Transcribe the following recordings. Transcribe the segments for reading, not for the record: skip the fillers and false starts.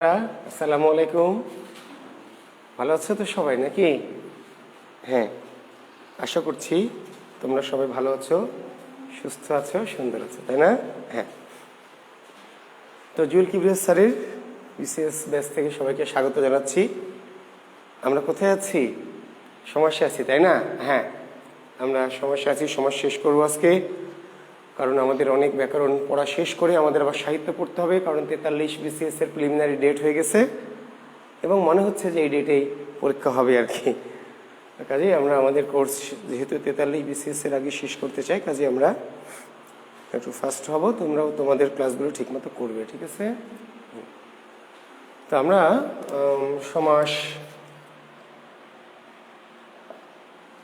আসসালামু আলাইকুম। ভালো আছো তো সবাই নাকি? হ্যাঁ, আশা করছি তোমরা সবাই ভালো আছো, সুস্থ আছো, সুন্দর আছো, তাই না? হ্যাঁ। তো জুয়েল কিবরিয়া স্যারের বিসিএস ব্যাচ থেকে সবাইকে স্বাগত জানাচ্ছি। আমরা কোথায় আছি? সমস্যা আছি, তাই না? হ্যাঁ, আমরা সমস্যা আছি, সমাজ শেষ করবো আজকে। কারণ আমাদের অনেক ব্যাকরণ পড়া শেষ করে আমাদের আবার সাহিত্য পড়তে হবে, কারণ 43 বিসিএস এর প্রিলিমিনারি ডেট হয়ে গেছে এবং মনে হচ্ছে যে এই ডেটেই পরীক্ষা হবে আর কি। কাজেই আমরা আমাদের কোর্স যেহেতু 43 বিসিএস এর আগে শেষ করতে চাই, কাজে আমরা একটু ফাস্ট হব। তোমরাও তোমাদের ক্লাসগুলো ঠিকমতো করবে, ঠিক আছে? তো আমরা সমাস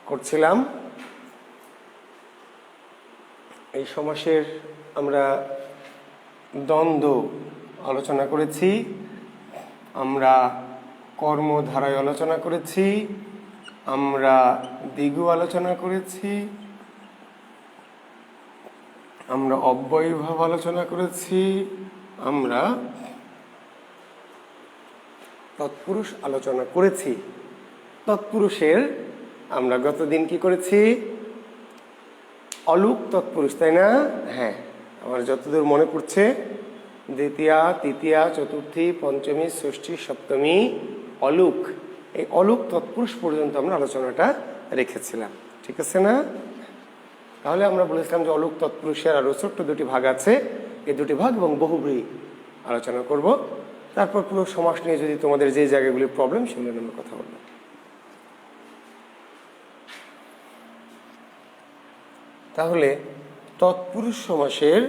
করছিলাম। এই সমাসের আমরা দ্বন্দ্ব আলোচনা করেছি, আমরা কর্মধারায় আলোচনা করেছি, আমরা দ্বিগু আলোচনা করেছি, আমরা অব্যয়ীভাব আলোচনা করেছি, আমরা তৎপুরুষ আলোচনা করেছি। তৎপুরুষের আমরা গতদিন কি করেছি? অলুক তৎপুরুষ, তাই না? হ্যাঁ, আমার যতদূর মনে পড়ছে দ্বিতীয়া, তৃতীয়া, চতুর্থী, পঞ্চমী, ষষ্ঠী, সপ্তমী, অলুক, এই অলুক তৎপুরুষ পর্যন্ত আমরা আলোচনাটা রেখেছিলাম, ঠিক আছে না? তাহলে আমরা বলেছিলাম যে অলুক তৎপুরুষের আরও ছোট্ট দুটি ভাগ আছে, এই দুটি ভাগ এবং বহুব্রী আলোচনা করব। তারপর পুরো সমাস নিয়ে যদি তোমাদের যে জায়গাগুলির প্রবলেম সেগুলো নিয়ে আমরা কথা বলবো। তাহলে তৎপুরুষ সমাসের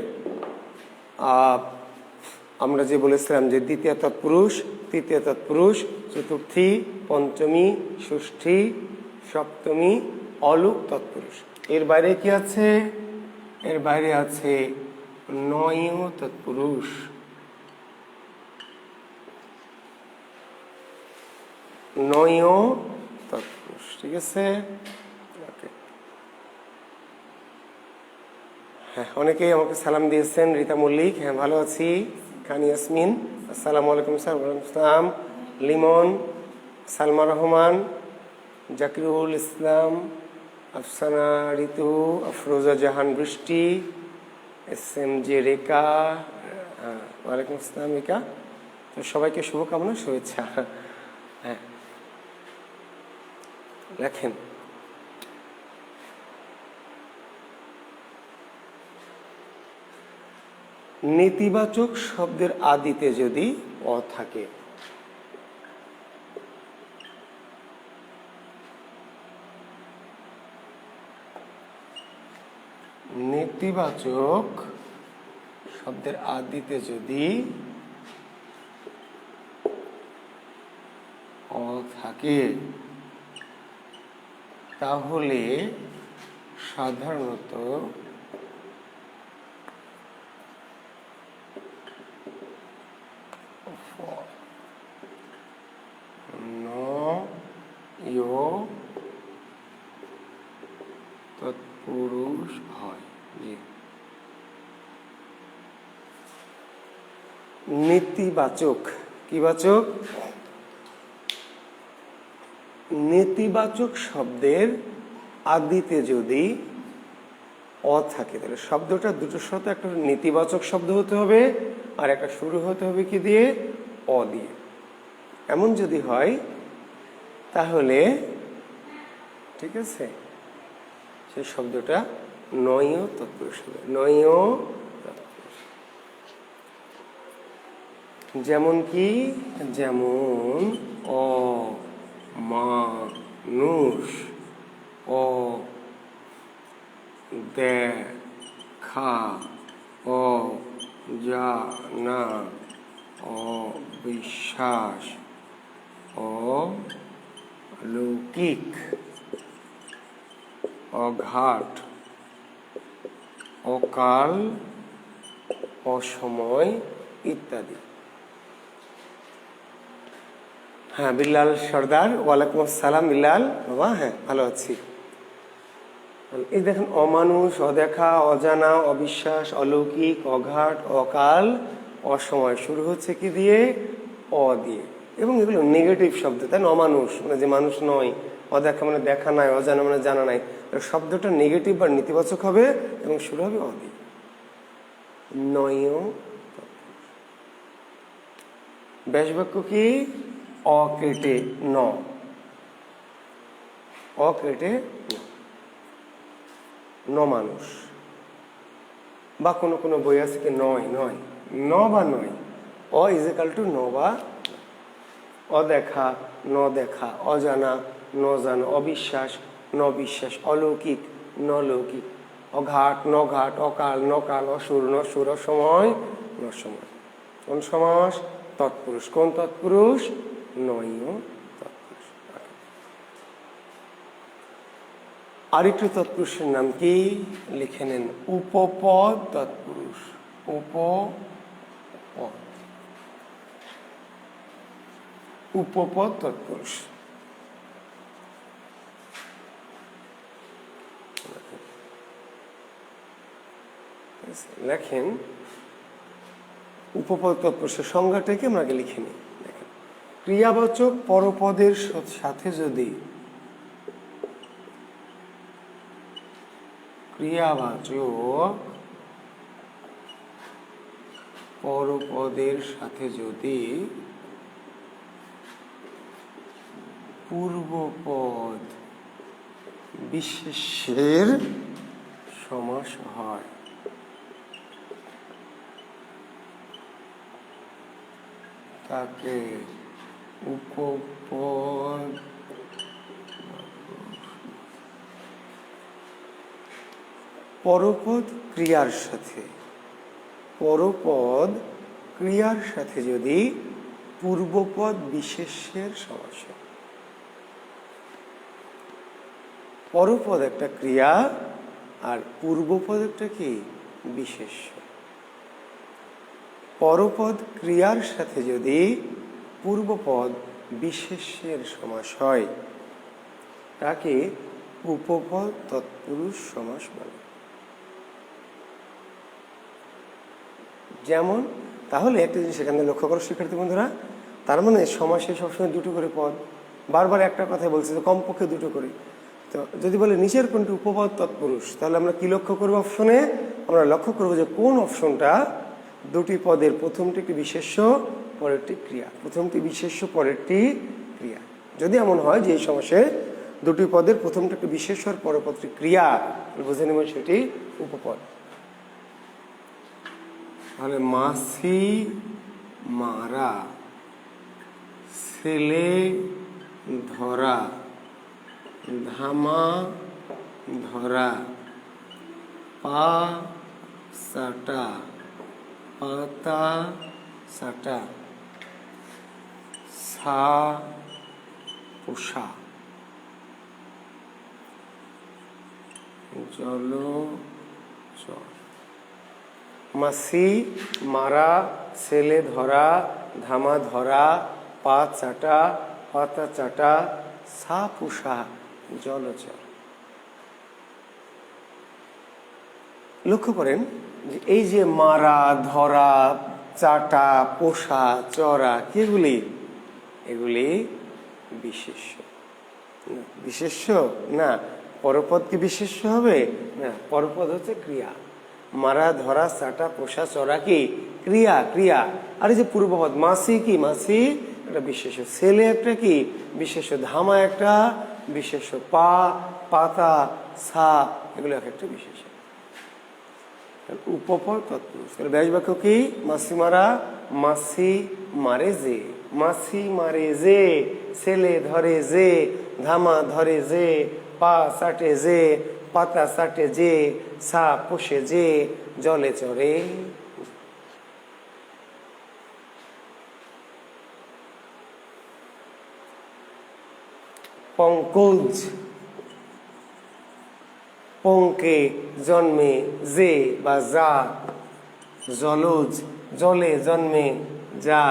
আমরা যে বলেছিলাম যে দ্বিতীয় তৎপুরুষ, তৃতীয় তৎপুরুষ, চতুর্থী, পঞ্চমী, ষষ্ঠী, সপ্তমী, অলুক তৎপুরুষ। এর বাইরে কি আছে? এর বাইরে আছে নয় তৎপুরুষ। নয় তৎপুরুষ, ঠিক আছে? হ্যাঁ, অনেকেই আমাকে সালাম দিয়েছেন। রীতা মল্লিক, হ্যাঁ ভালো আছি। খান ইয়াসমিন, আসসালামু আলাইকুম স্যার। ওয়ালাইকুম আসসালাম। লিমন, সালমা রহমান, জাকিরুল ইসলাম, আফসানা ঋতু, আফরোজা জাহান বৃষ্টি, SMJ রেখা, ওয়ালাইকুম আসসালাম রেখা। তো সবাইকে শুভকামনা, শুভেচ্ছা। হ্যাঁ, লেখেন নেতিবাচক শব্দের আদিতে যদি অ থাকে, নেতিবাচক শব্দের আদিতে যদি অ থাকে তাহলে সাধারণত তৎপুরুষ হয়। নেতিবাচক, কি বাচক? নেতিবাচক শব্দের আদিতে যদি অ থাকে তাহলে শব্দটা দুটোর সাথে একটা নেতিবাচক শব্দ হতে হবে আর একটা শুরু হতে হবে কি দিয়ে? অ দিয়ে। এমন যদি হয় তাহলে ঠিক আছে, সেই শব্দটা নয় তৎপুরুষ হবে। নয় তৎপুরুষ। যেমন কি? যেমন অমানুষ, অদেখা, অজানা, অবিশ্বাস, অলৌকিক, অঘাট, অকাল, অসময় ইত্যাদি। হ্যাঁ, বিল্লাল সর্দার, ওয়ালাইকুম আসসালাম বিল্লাল বাবা। হ্যাঁ, ভালো আছি। এই দেখেন, অমানুষ, অদেখা, অজানা, অবিশ্বাস, অলৌকিক, অঘাট, অকাল, অসময় শুরু হচ্ছে কি দিয়ে? অ দিয়ে, এবং এগুলো নেগেটিভ শব্দ, তাই না? অমানুষ মানে যে মানুষ নয়, অদেখা মানে দেখা নাই, অজানা মানে জানা নাই, শব্দটা নেগেটিভ বা নেতিবাচক হবে এবং শুরু হবে অ দিয়ে। নয় ব্যাস বাক্য কি? অ কেটে ন, অ কেটে ন মানুষ। বা কোনো কোনো বই আছে কি নয় নয়, ন বা নয়, অ ইজ ইকাল টু ন বা অদেখা, ন দেখা, অজানা, ন জানা, অবিশ্বাস, ন বিশ্বাস, অলৌকিক, ন লৌকিক, অঘাট, ন ঘাট, অকাল, নকাল, অসুর, নসুর, অসময়, নসময়। কোন সমাস? তৎপুরুষ। কোন তৎপুরুষ? নয় তৎপুরুষ। আরেকটু তৎপুরুষের নাম কি? লিখে নেন, উপপদ তৎপুরুষ। উপপদ, উপপদ তৎপুরুষ। লেখেন উপপদ তৎপুরুষের সংজ্ঞাটাকে আমরা আগে লিখে নিই। দেখেন, ক্রিয়াবাচক পরপদের সাথে যদি ক্রিয়াবাচক পরপদের সাথে যদি পূর্বপদ বিশেষ্যের সমাস হয়, তাকে উপপদ পরপদ ক্রিয়ার সাথে, পরপদ ক্রিয়ার সাথে যদি পূর্বপদ বিশেষ্যের সমাস হয়। পরপদ একটা ক্রিয়া আর পূর্বপদ একটা কি? বিশেষ্য। পরপদ ক্রিয়ার সাথে যদি পূর্বপদ বিশেষ্যের সমাস হয়, তাকে উপপদ তৎপুরুষ সমাস বলে। যেমন, তাহলে একটা জিনিস এখানে লক্ষ্য করো শিক্ষার্থী বন্ধুরা, তার মানে সমাসে সবসময় দুটো করে পদ, বারবার একটা কথা বলছে যে কমপক্ষে দুটো করে। তো যদি বলে নিচের কোনটি উপপদ তৎপুরুষ, তাহলে আমরা কি লক্ষ্য করবো? অপশনে আমরা লক্ষ্য করবো যে কোন অপশনটা দুটি পদের প্রথমটি একটি বিশেষ্য, পরেরটি ক্রিয়া, প্রথমটি বিশেষ্য, পরেরটি ক্রিয়া। যদি এমন হয় যে এই সমাসে দুটি পদের প্রথমটি একটি বিশেষ্য আর পরের পদটি ক্রিয়া, বুঝে নেব সেটি উপপদ। তাহলে মাসি মারা, ছেলে ধরা, ধামা ধরা, পা চাটা, পাতা চাটা, ছা পোষা, জলচর। মাসি মারা, ছেলে ধরা, ধামা ধরা, পা চাটা, পাতা চাটা, ছা পোষা, জলচর। লক্ষ্য করেন যে এই যে মারা, ধরা, চাটা, পোষা, চরা, কিগুলি? এগুলি বিশেষ্য। বিশেষ্য না, পরপদ কি বিশেষ্য হবে? না, পরপদ হচ্ছে ক্রিয়া। মারা, ধরা, চাটা, পোষা, চরা কি ক্রিয়া? ক্রিয়া। আর এই যে পূর্বপদ মাসি কি? মাসি একটা বিশেষ্য, ছেলে একটা কি? বিশেষ্য, ধামা একটা বিশেষ্য, পা, পাতা, ছা, এগুলো এক একটা বিশেষ্য। উপপদ তৎপুরুষ। তাহলে ব্যাস বাক্য কি? মাসি মারা, মাসি মারে যে, মাসি মারে যে, ছেলে ধরে যে, ধামা ধরে যে, পা চাটে যে, পাতা চাটে যে, ছা পোষে যে, জলে চড়ে। পঙ্কজ, পঙ্কে জন্মে যে বা যা, জলজ জলে জন্মে যা,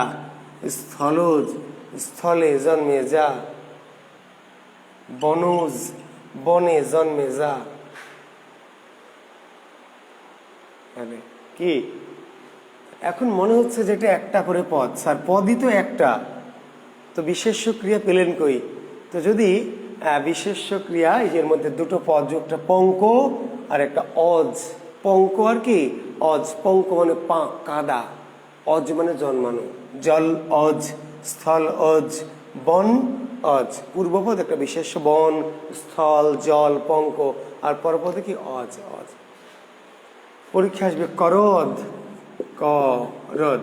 স্থলজ স্থলে জন্মে যা, বনজ বনে জন্মে যা। কি এখন মনে হচ্ছে যে এটা একটা করে পদ, স্যার পদই তো একটা, তো বিশেষ্য ক্রিয়া পেলেন কই? তো যদি বিশেষ্য ক্রিয়া এই যে এর মধ্যে দুটো পদ যোগটা পঙ্ক আর একটা অজ, পঙ্ক আর কি অজ, পঙ্ক মানে কাদা, অজ মানে জন্মানো, জল অজ, স্থল অজ, বন অজ, পূর্বপদ একটা বিশেষ্য বন, স্থল, জল, পঙ্ক, আর পরপদে কি অজ অজ। পরীক্ষা আসবে করদ, করদ,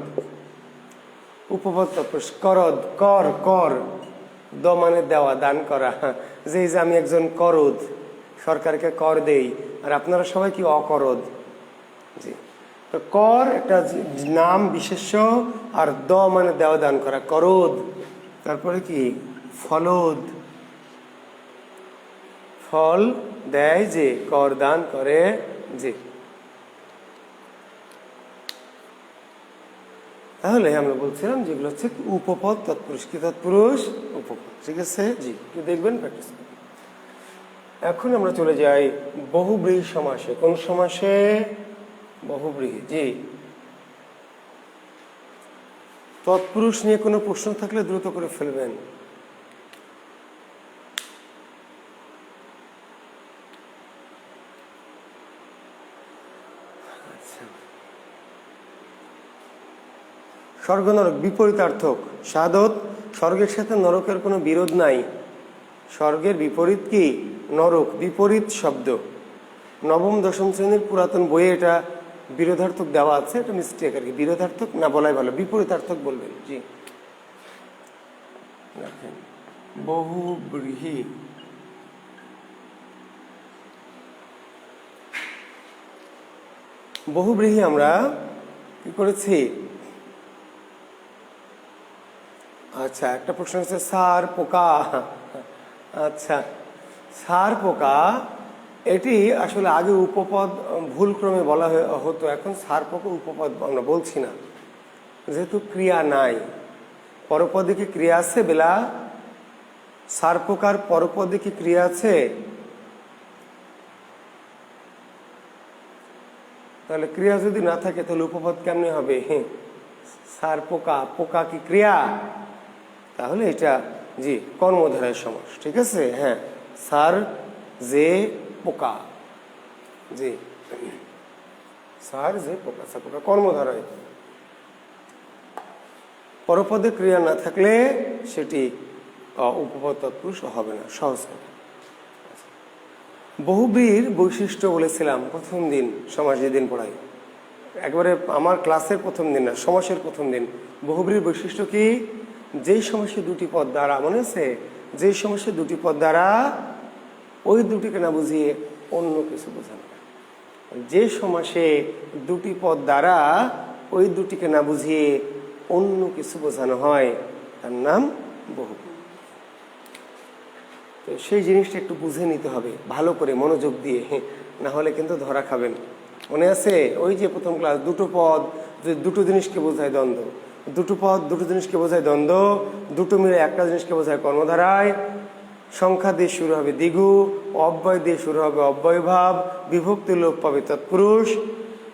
উপপদ তৎপুরুষ করদ, কর কর, দ মানে দেওয়া, দান করা, যে আমি একজন করদ, সরকারকে কর দেই, আর আপনারা সবাই কি অকরদ। জি, তো কর একটা নাম বিশেষ্য, আর দ মানে দেওয়া দান করা, করদ। তারপরে কি ফলদ, ফল দেয় যে, কর দান করে যে। তাহলে আমরা বলছিলাম যেগুলো হচ্ছে উপপদ তৎপুরুষ, কি তৎপুরুষ উপপদ, ঠিক আছে জি, একটু দেখবেন প্র্যাকটিস করবেন। এখন আমরা চলে যাই বহুব্রীহি সমাসে। কোন সমাসে? বহুব্রীহি। জি, তৎপুরুষ নিয়ে কোনো প্রশ্ন থাকলে দ্রুত করে ফেলবেন। স্বর্গ নরক বিপরীতার্থক, সাধত স্বর্গের সাথে নরকের কোনো বিরোধ নাই। স্বর্গের বিপরীত কি? নরক, বিপরীত শব্দ। নবম দশম শ্রেণীর পুরাতন বইয়ে এটা বিরোধার্থক দেওয়া আছে, এটা মিস্টেক আর কি, বিরোধার্থক না বলাই ভালো, বিপরীতার্থক বলবেন। জি, দেখেন বহুব্রীহি, বহুব্রীহি আমরা কি করেছি? আচ্ছা, একটা প্রশ্ন হচ্ছে সার পোকা। আচ্ছা, সার পোকা এটি আসলে আগে উপপদ ভুল ক্রমে বলা হতো, এখন সার পোকা উপপদ আমরা বলছি না, যেহেতু ক্রিয়া নাই। পরপদে কি ক্রিয়া আছে বেলা? সার পোকার পরপদে কি ক্রিয়া আছে? তাহলে ক্রিয়া যদি না থাকে তাহলে উপপদ কেমনে হবে? সার পোকা, পোকা কি ক্রিয়া? তাহলে এটা জি কর্মধারয় সমাস, ঠিক আছে। হ্যাঁ, সার যে পোকা, জি সার যে পোকা, সার পোকা কর্মধারয়। পরপদে ক্রিয়া না থাকলে সেটি উপপদ তৎপুরুষ হবে না, সহজ কথা। বহুব্রীহির বৈশিষ্ট্য বলেছিলাম প্রথম দিন, সমাস যেদিন পড়াই, একবারে আমার ক্লাসের প্রথম দিন না, সমাসের প্রথম দিন। বহুব্রীহির বৈশিষ্ট্য কি? যেই সমাসে দুটি পদ দ্বারা, মনে আছে, যেই সমাসে দুটি পদ দ্বারা ওই দুটিকে না বুঝিয়ে অন্য কিছু বোঝানো হয়। যে সমাসে দুটি পদ দ্বারা ওই দুটিকে না বুঝিয়ে অন্য কিছু বোঝানো হয় তার নাম বহুব্রীহি। তো সেই জিনিসটা একটু বুঝে নিতে হবে ভালো করে, মনোযোগ দিয়ে, না হলে কিন্তু ধরা খাবেন। মনে আছে ওই যে প্রথম ক্লাস, দুটো পদ যে দুটো জিনিসকে বোঝায় দ্বন্দ্ব, দুটো পদ দুটো জিনিসকে বোঝায় দ্বন্দ্ব, দুটো মিলে একটা জিনিসকে বোঝায় কর্মধারায়। সংখ্যা দিয়ে শুরু হবে দ্বিগু, অব্যয় দিয়ে শুরু হবে অব্যয়ভাব, বিভক্তি লোপ পাবে তৎপুরুষ।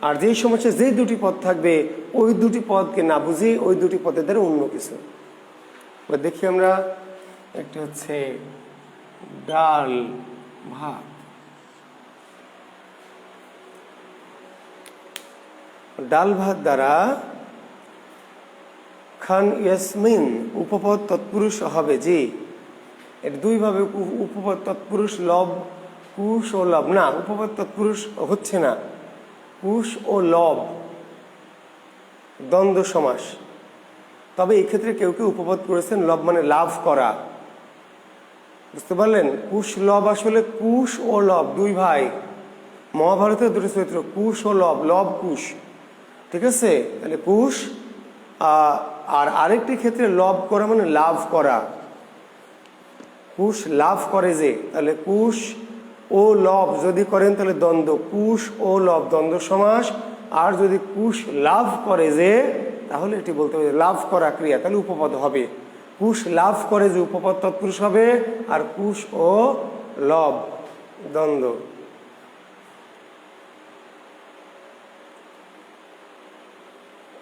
আর যেই সমাসে যে দুটি পদ থাকবে ওই দুটি পদকে না বুঝি ওই দুটি পদের দ্বারা অন্য কিছু। দেখি আমরা, একটা হচ্ছে ডাল ভাত, ডাল ভাত দ্বারা খান ইয়াসমিন উপপদ তৎপুরুষ হবে। জি, এর দুইভাবে উপপদ তৎপুরুষ, লব কুশ ও লব, না উপপদ তৎপুরুষ হচ্ছে না, কুশ ও লব দ্বন্দ্ব সমাস। তবে এক্ষেত্রে কেউ কেউ উপপদ করেছেন লব মানে লাভ করা, বুঝতে পারলেন? কুশ লব, আসলে কুশ ও লব দুই ভাই, মহাভারতের দুটো চরিত্র কুশ ও লব, লব কুশ, ঠিক আছে। তাহলে কুশ, আর আরেকটি ক্ষেত্রে লব করা মানে লাভ করা, কুশ লাভ করে যে, তাহলে কুশ ও লব যদি করেন তাহলে দ্বন্দ্ব, কুশ ও লব দ্বন্দ্ব সমাস। আর যদি কুশ লাভ করে যে, তাহলে এটি বলতে হবে লাভ করা ক্রিয়া, তাহলে উপপদ হবে। কুশ লাভ করে যে উপপদ তৎপুরুষ হবে, আর কুশ ও লব দ্বন্দ্ব।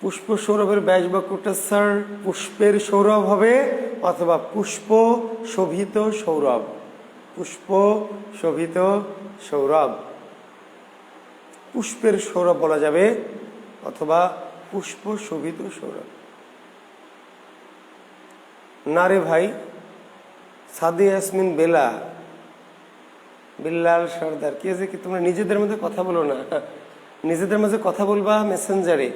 পুষ্প সৌরভের ব্যাস বাক্যটা স্যার পুষ্পের সৌরভ হবে অথবা পুষ্প শোভিত সৌরভ। পুষ্প শোভিত সৌরভ, পুষ্পের সৌরভ বলা যাবে অথবা পুষ্প শোভিত সৌরভ। না রে ভাই, সাদি ইয়াসমিন বেলা, বিল্লাল সর্দার, কি আছে কি তোমরা নিজেদের মধ্যে কথা বলো না, নিজেদের মাঝে কথা বলবা মেসেঞ্জারে।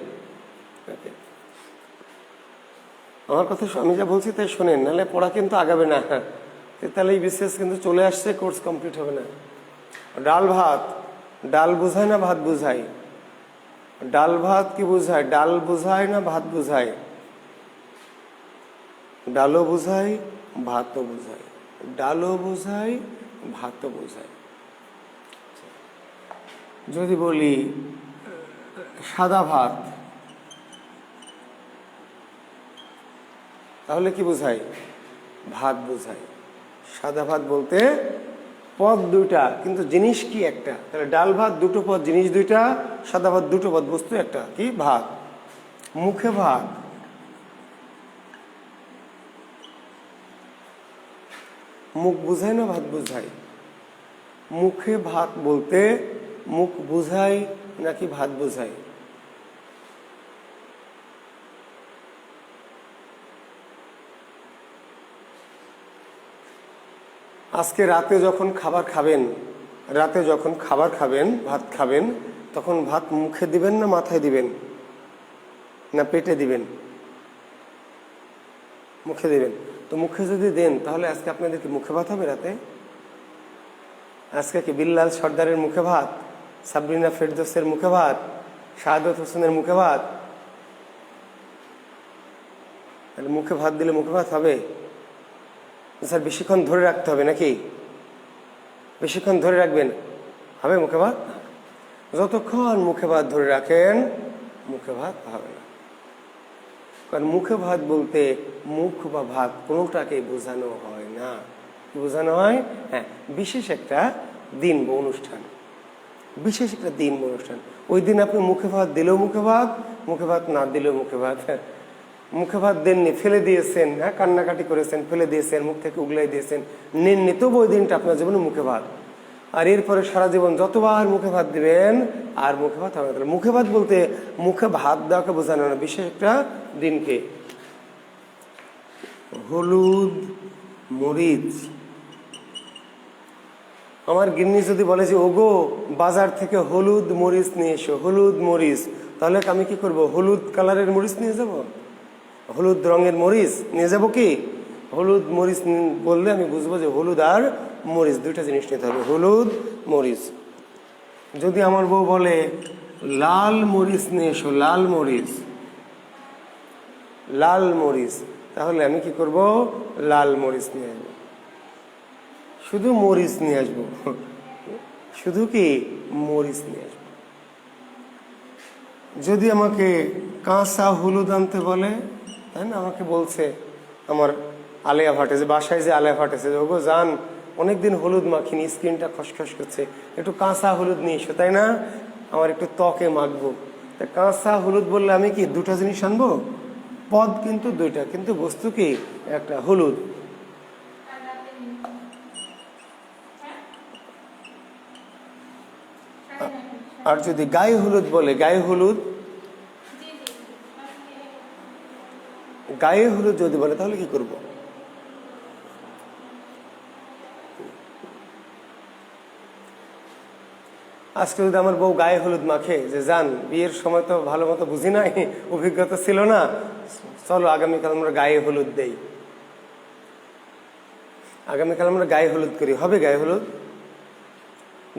আমার কথা আমি যা বলছি তাই শোনেন, নাহলে পড়া কিন্তু আগাবে না, তাহলে এই বিশেষ কিন্তু চলে আসছে, কোর্স কমপ্লিট হবে না। ডাল ভাত, ডাল বোঝায় না ভাত বোঝায়? ডাল ভাত কি বোঝায়? ডাল বোঝায় না ভাত বোঝায়? ডালও বোঝায় ভাতও বোঝায়, ডালও বোঝায় ভাতও বোঝায়। যদি বলি সাদা ভাত, তাহলে কি বোঝায়? ভাত বোঝায়। সাদা ভাত বলতে পদ দুইটা কিন্তু জিনিস কি একটা, তাহলে ডাল ভাত দুটো পদ জিনিস দুইটা, সাদা ভাত দুটো পদ বস্তু একটা, কি ভাত। মুখে ভাত, মুখ বুঝায় না ভাত বুঝায়? মুখে ভাত বলতে মুখ বুঝায় নাকি ভাত বুঝায়? আজকে রাতে যখন খাবার খাবেন, রাতে যখন খাবার খাবেন, ভাত খাবেন, তখন ভাত মুখে দিবেন না মাথায় দিবেন না পেটে দিবেন? মুখে দিবেন। তো মুখে যদি দেন তাহলে আজকে আপনাদেরকে মুখে ভাত হবে রাতে? আজকে কি বিল্লাল সর্দারের মুখে ভাত, সাবরিনা ফেরদৌসের মুখে ভাত, শাহাদত হোসেনের মুখে ভাত? তাহলে মুখে ভাত দিলে মুখে ভাত হবে? স্যার বেশিক্ষণ ধরে রাখতে হবে নাকি? বেশিক্ষণ ধরে রাখবেন হবে মুখে ভাত? যতক্ষণ মুখে ভাত ধরে রাখেন মুখে ভাত হবে না। কারণ মুখে ভাত বলতে মুখ বা ভাত কোনোটাকেই বোঝানো হয় না। কি বোঝানো হয়? হ্যাঁ, বিশেষ একটা দিন বা অনুষ্ঠান, বিশেষ একটা দিন বা অনুষ্ঠান। ওই দিন আপনি মুখে ভাত দিলেও মুখে ভাত, মুখে ভাত না দিলেও মুখে ভাত। মুখে ভাত দেননি, ফেলে দিয়েছেন, হ্যাঁ কান্নাকাটি করেছেন, ফেলে দিয়েছেন, মুখ থেকে উগলাই দিয়েছেন, নেননি, তবু ওই দিনটা আপনার জীবনে মুখে ভাত। আর এরপরে সারা জীবন যতবার মুখে ভাত দিবেন আর মুখে ভাত হবে না। মুখে ভাত বলতে মুখে ভাত দেওয়াকে বোঝানো না, বিশেষ একটা দিনকে। হলুদ মরিচ, আমার গিন্নি যদি বলে যে ওগো বাজার থেকে হলুদ মরিচ নিয়ে এসো, হলুদ মরিচ, তাহলে আমি কি করব? হলুদ কালারের মরিচ নিয়ে যাব? হলুদ রঙের মরিচ নিয়ে যাব কি? হলুদ মরিচ বললে আমি বুঝবো যে হলুদ আর মরিচ দুইটা জিনিস নিতে হবে, হলুদ মরিচ। যদি আমার বউ বলে লাল মরিচ নিয়ে এসো, লাল মরিচ, লাল মরিচ, তাহলে আমি কি করব? লাল মরিচ নিয়ে আসবো, শুধু মরিচ নিয়ে আসবো, শুধু কি মরিচ নিয়ে আসবো। যদি আমাকে কাঁচা হলুদ আনতে বলে, তাই না, আমাকে বলছে আমার আলেয়া ফাটেছে, বাসায় যে আলেয়া ফাটেছে, ওগো যান অনেকদিন হলুদ মাখিনি, স্কিনটা খসখস করছে, একটু কাঁচা হলুদ নিয়ে এসো, তাই না, আমার একটু ত্বকে মাখবো। তা কাঁচা হলুদ বললে আমি কি দুটা জিনিস আনবো? পদ কিন্তু দুইটা, কিন্তু বস্তু কি একটা, হলুদ। আর যদি গায়ে হলুদ বলে, গায়ে হলুদ, গায়ে হলুদ যদি বলে তাহলে কি করব? আজকে যদি আমার বউ গায়ে হলুদ মাখে, যে যান বিয়ের সময় তো ভালো মতো বুঝি নাই, অভিজ্ঞতা ছিল না, চলো আগামীকাল আমরা গায়ে হলুদ দেই, আগামীকাল আমরা গায়ে হলুদ করি, হবে গায়ে হলুদ?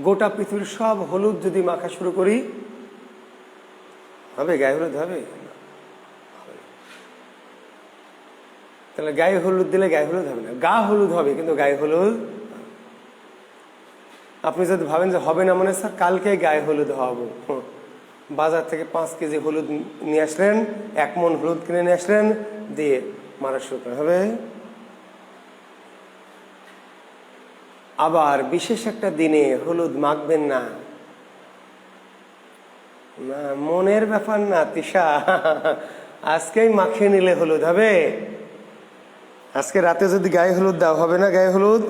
গোটা পৃথিবীর সব হলুদ যদি মাখা শুরু করি, হবে গায়ে হলুদ? হবে? তাহলে গায়ে হলুদ দিলে গায়ে হলুদ হবে না, গা হলুদ হবে কিন্তু গায়ে হলুদ। আপনি যদি ভাবেন যে হবে না, মানে স্যার কালকে গায়ে হলুদ হবো, বাজার থেকে 5 কেজি হলুদ নিয়ে আসলেন, 1 মণ হলুদ কিনে নিয়ে আসলেন, দিয়ে মারা শুরু করা হবে। আবার বিশেষ একটা দিনে হলুদ মাখবেন না, না, মনের ব্যাপার না তিশা, আজকেই মাখিয়ে নিলে হলুদ হবে। আজকে রাতে যদি গায়ে হলুদ দাও হবে না? গায়ে হলুদ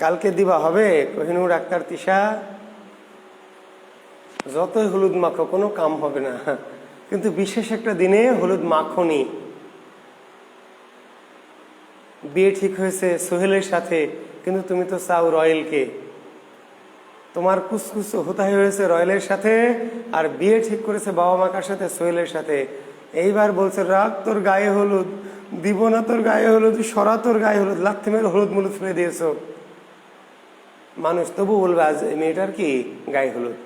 কালকে দিবা হবে? কোহিনুর আক্তার তিশা, যতই হলুদ মাখো কোনো কাম হবে না। কিন্তু বিশেষ একটা দিনে হলুদ মাখনি। বিয়ে ঠিক হয়েছে সোহেলের সাথে, কিন্তু তুমি তো চাও রয়েলকে। তোমার কুসকুস হোতাই হয়েছে রয়েলের সাথে, আর বিয়ে ঠিক করেছে বাবা মাকার সাথে সোহেলের সাথে। এইবার বলছে রাগ তোর গায়ে হলুদ, দিব না তোর গায়ে হলুদ, সরা তোর গায়ে হলুদ, লাথি মেরে হলুদ মুলুদ ফেলে দিয়েছ। মানুষ তবু বলবে আজ মেয়েটার কি গায়ে হলুদ।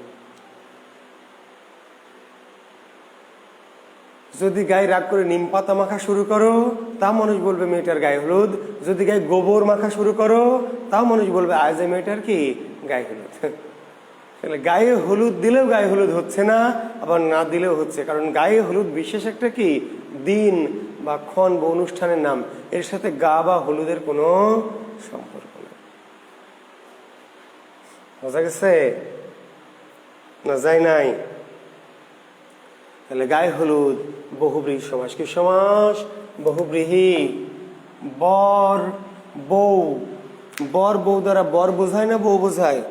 যদি গায়ে রাগ করে নিম পাতা মাখা শুরু করো, তা মানুষ বলবে মেয়েটার গায়ে হলুদ। যদি গায়ে গোবর মাখা শুরু করো, তাও মানুষ বলবে আজ মেয়েটার কি গায়ে হলুদ। গায়ে হলুদ দিলেও গায়ে হলুদ হচ্ছে না, আবার না দিলেও হচ্ছে। কারণ গায়ে হলুদ বিশেষ একটা কি দিন বা ক্ষণ বা অনুষ্ঠানের নাম, এর সাথে গা বা হলুদের কোনো সম্পর্ক নেই। বোঝা গেছে না? যায় নাই? তাহলে গায়ে হলুদ বহুব্রীহি সমাস। কি সমাস? বহুব্রীহি। বর বউ, বর বউ দ্বারা বর বোঝায় না বউ বোঝায়?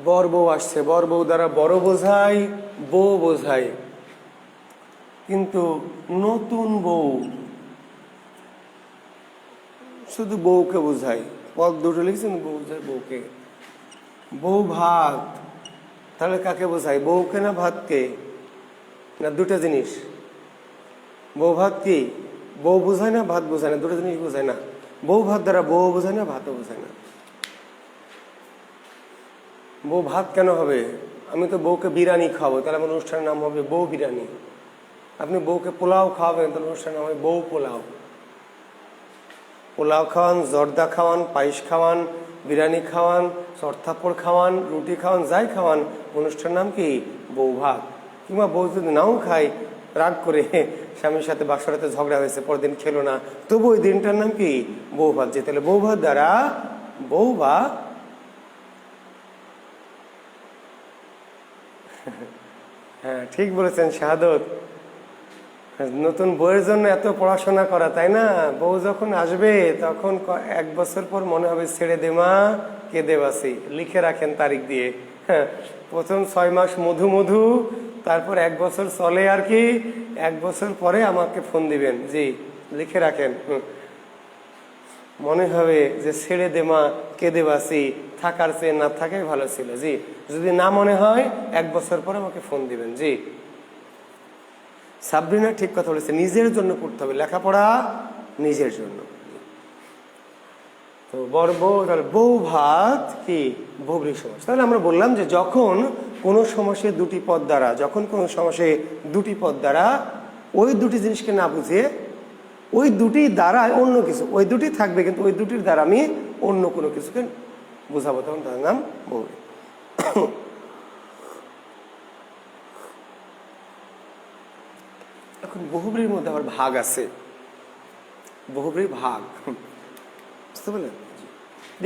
বর বউ আসছে, বর বউ দ্বারা বড় বোঝায়, বউ বোঝায়। কিন্তু নতুন বউ শুধু বউকে বোঝায়। পদ দুটো লিখছেন, বউ বোঝায় বউকে। বউ ভাত, তাহলে কাকে বোঝায়? বউকে না ভাতকে? না দুটো জিনিস? বউ ভাত কি বউ বোঝায় না ভাত বোঝায় না? দুটো জিনিস বোঝায় না? বউ ভাত দ্বারা বউ বোঝায় না, ভাতও বোঝায় না। বউ ভাত কেন হবে? আমি তো বউকে বিরিয়ানি খাওয়াবো, তাহলে আমার অনুষ্ঠানের নাম হবে বউ বিরিয়ানি। আপনি বউকে পোলাও খাওয়াবেন, তাহলে অনুষ্ঠানের নাম হবে বউ পোলাও। পোলাও খাওয়ান, জর্দা খাওয়ান, পায়েস খাওয়ান, বিরিয়ানি খাওয়ান, চরথাপ্পড় খাওয়ান, রুটি খাওয়ান, যাই খাওয়ান, অনুষ্ঠানের নাম কি বউ ভাত। কিংবা বউ যদি নাও খায়, রাগ করে স্বামীর সাথে বাসরাতে ঝগড়া হয়েছে, পরের দিন খেলো না, তবু ওই দিনটার নাম কি বউ ভাত। যে তাহলে বউ ভাত দ্বারা বউ বা হ্যাঁ ঠিক বলেছেন শাহাদত। নতুন বউয়ের জন্য এত পড়াশোনা করা, তাই না? বউ যখন আসবে তখন 1 বছর পর মনে হবে ছেড়ে দে মা কেঁদে বাসি, লিখে রাখেন তারিখ দিয়ে। হ্যাঁ, প্রথম 6 মাস মধু মধু, তারপর 1 বছর চলে আর কি, 1 বছর পরে আমাকে ফোন দিবেন, জি লিখে রাখেন। মনে হবে যে ছেড়ে দে মা কেঁদে বাসি, থাকার চেয়ে না থাকাই ভালো ছিল। জি, যদি না মনে হয় 1 বছর পরে আমাকে ফোন দিবেন। জি, সাবরিনা ঠিক কথা বলেছে, নিজের জন্য করতে হবে লেখাপড়া, নিজের জন্য। তো বর বউ, তাহলে বউ ভাত কি বহুব্রীহি সমাস। তাহলে আমরা বললাম যে যখন কোনো সমাসে দুটি পদ দ্বারা, যখন কোনো সমাসে দুটি পদ দ্বারা ওই দুটি জিনিসকে না বুঝিয়ে ওই দুটি দ্বারা অন্য কিছু, ওই দুটি থাকবে কিন্তু ওই দুটির দ্বারা আমি অন্য কোনো কিছুকে বোঝাবো, তখন তার নাম বহুব্রীহি। এখন বহুব্রীহির মধ্যে আবার ভাগ আছে, বহুব্রীহির ভাগ, বুঝতে পারলেন?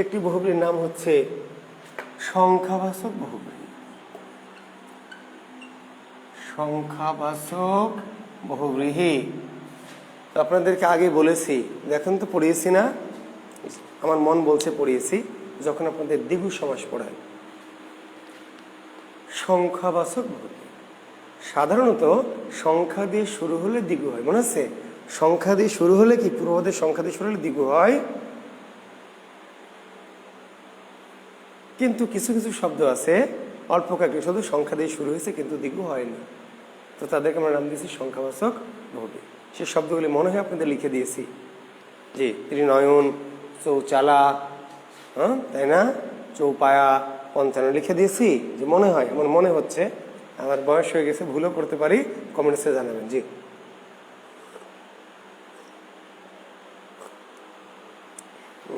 একটি বহুব্রীহির নাম হচ্ছে সংখ্যাবাচক বহুব্রীহি। সংখ্যাবাচক বহুব্রীহি তো আপনাদেরকে আগে বলেছি, দেখেন তো পড়িয়েছি না? আমার মন বলছে পড়িয়েছি। যখন আপনাদের দ্বিগু সমাস পড়ায়, সংখ্যাবাচক বহুব্রীহি সাধারণত সংখ্যা দিয়ে শুরু হলে দ্বিগু হয়, মনে আছে? সংখ্যা দিয়ে শুরু হলে কি, পূর্বপদের সংখ্যা দিয়ে শুরু হলে দ্বিগু হয়। কিন্তু কিছু কিছু শব্দ আছে, অল্প কয়েকটি শব্দ সংখ্যা দিয়ে শুরু হয়েছে কিন্তু দ্বিগু হয়নি, তো তাদেরকে আমরা নাম দিয়েছি সংখ্যাবাচক বহুব্রীহি। সেই শব্দগুলি মনে হয় আপনাদের লিখে দিয়েছি, জি ত্রিনয়ন, চৌচালা, হ্যাঁ তাই না, চৌপায়া, পঞ্চান্ন লিখে দিয়েছি, যে মনে হয়, আমার মনে হচ্ছে, আমার বয়স হয়ে গেছে, ভুলও করতে পারি, কমেন্টসে জানাবেন। জি,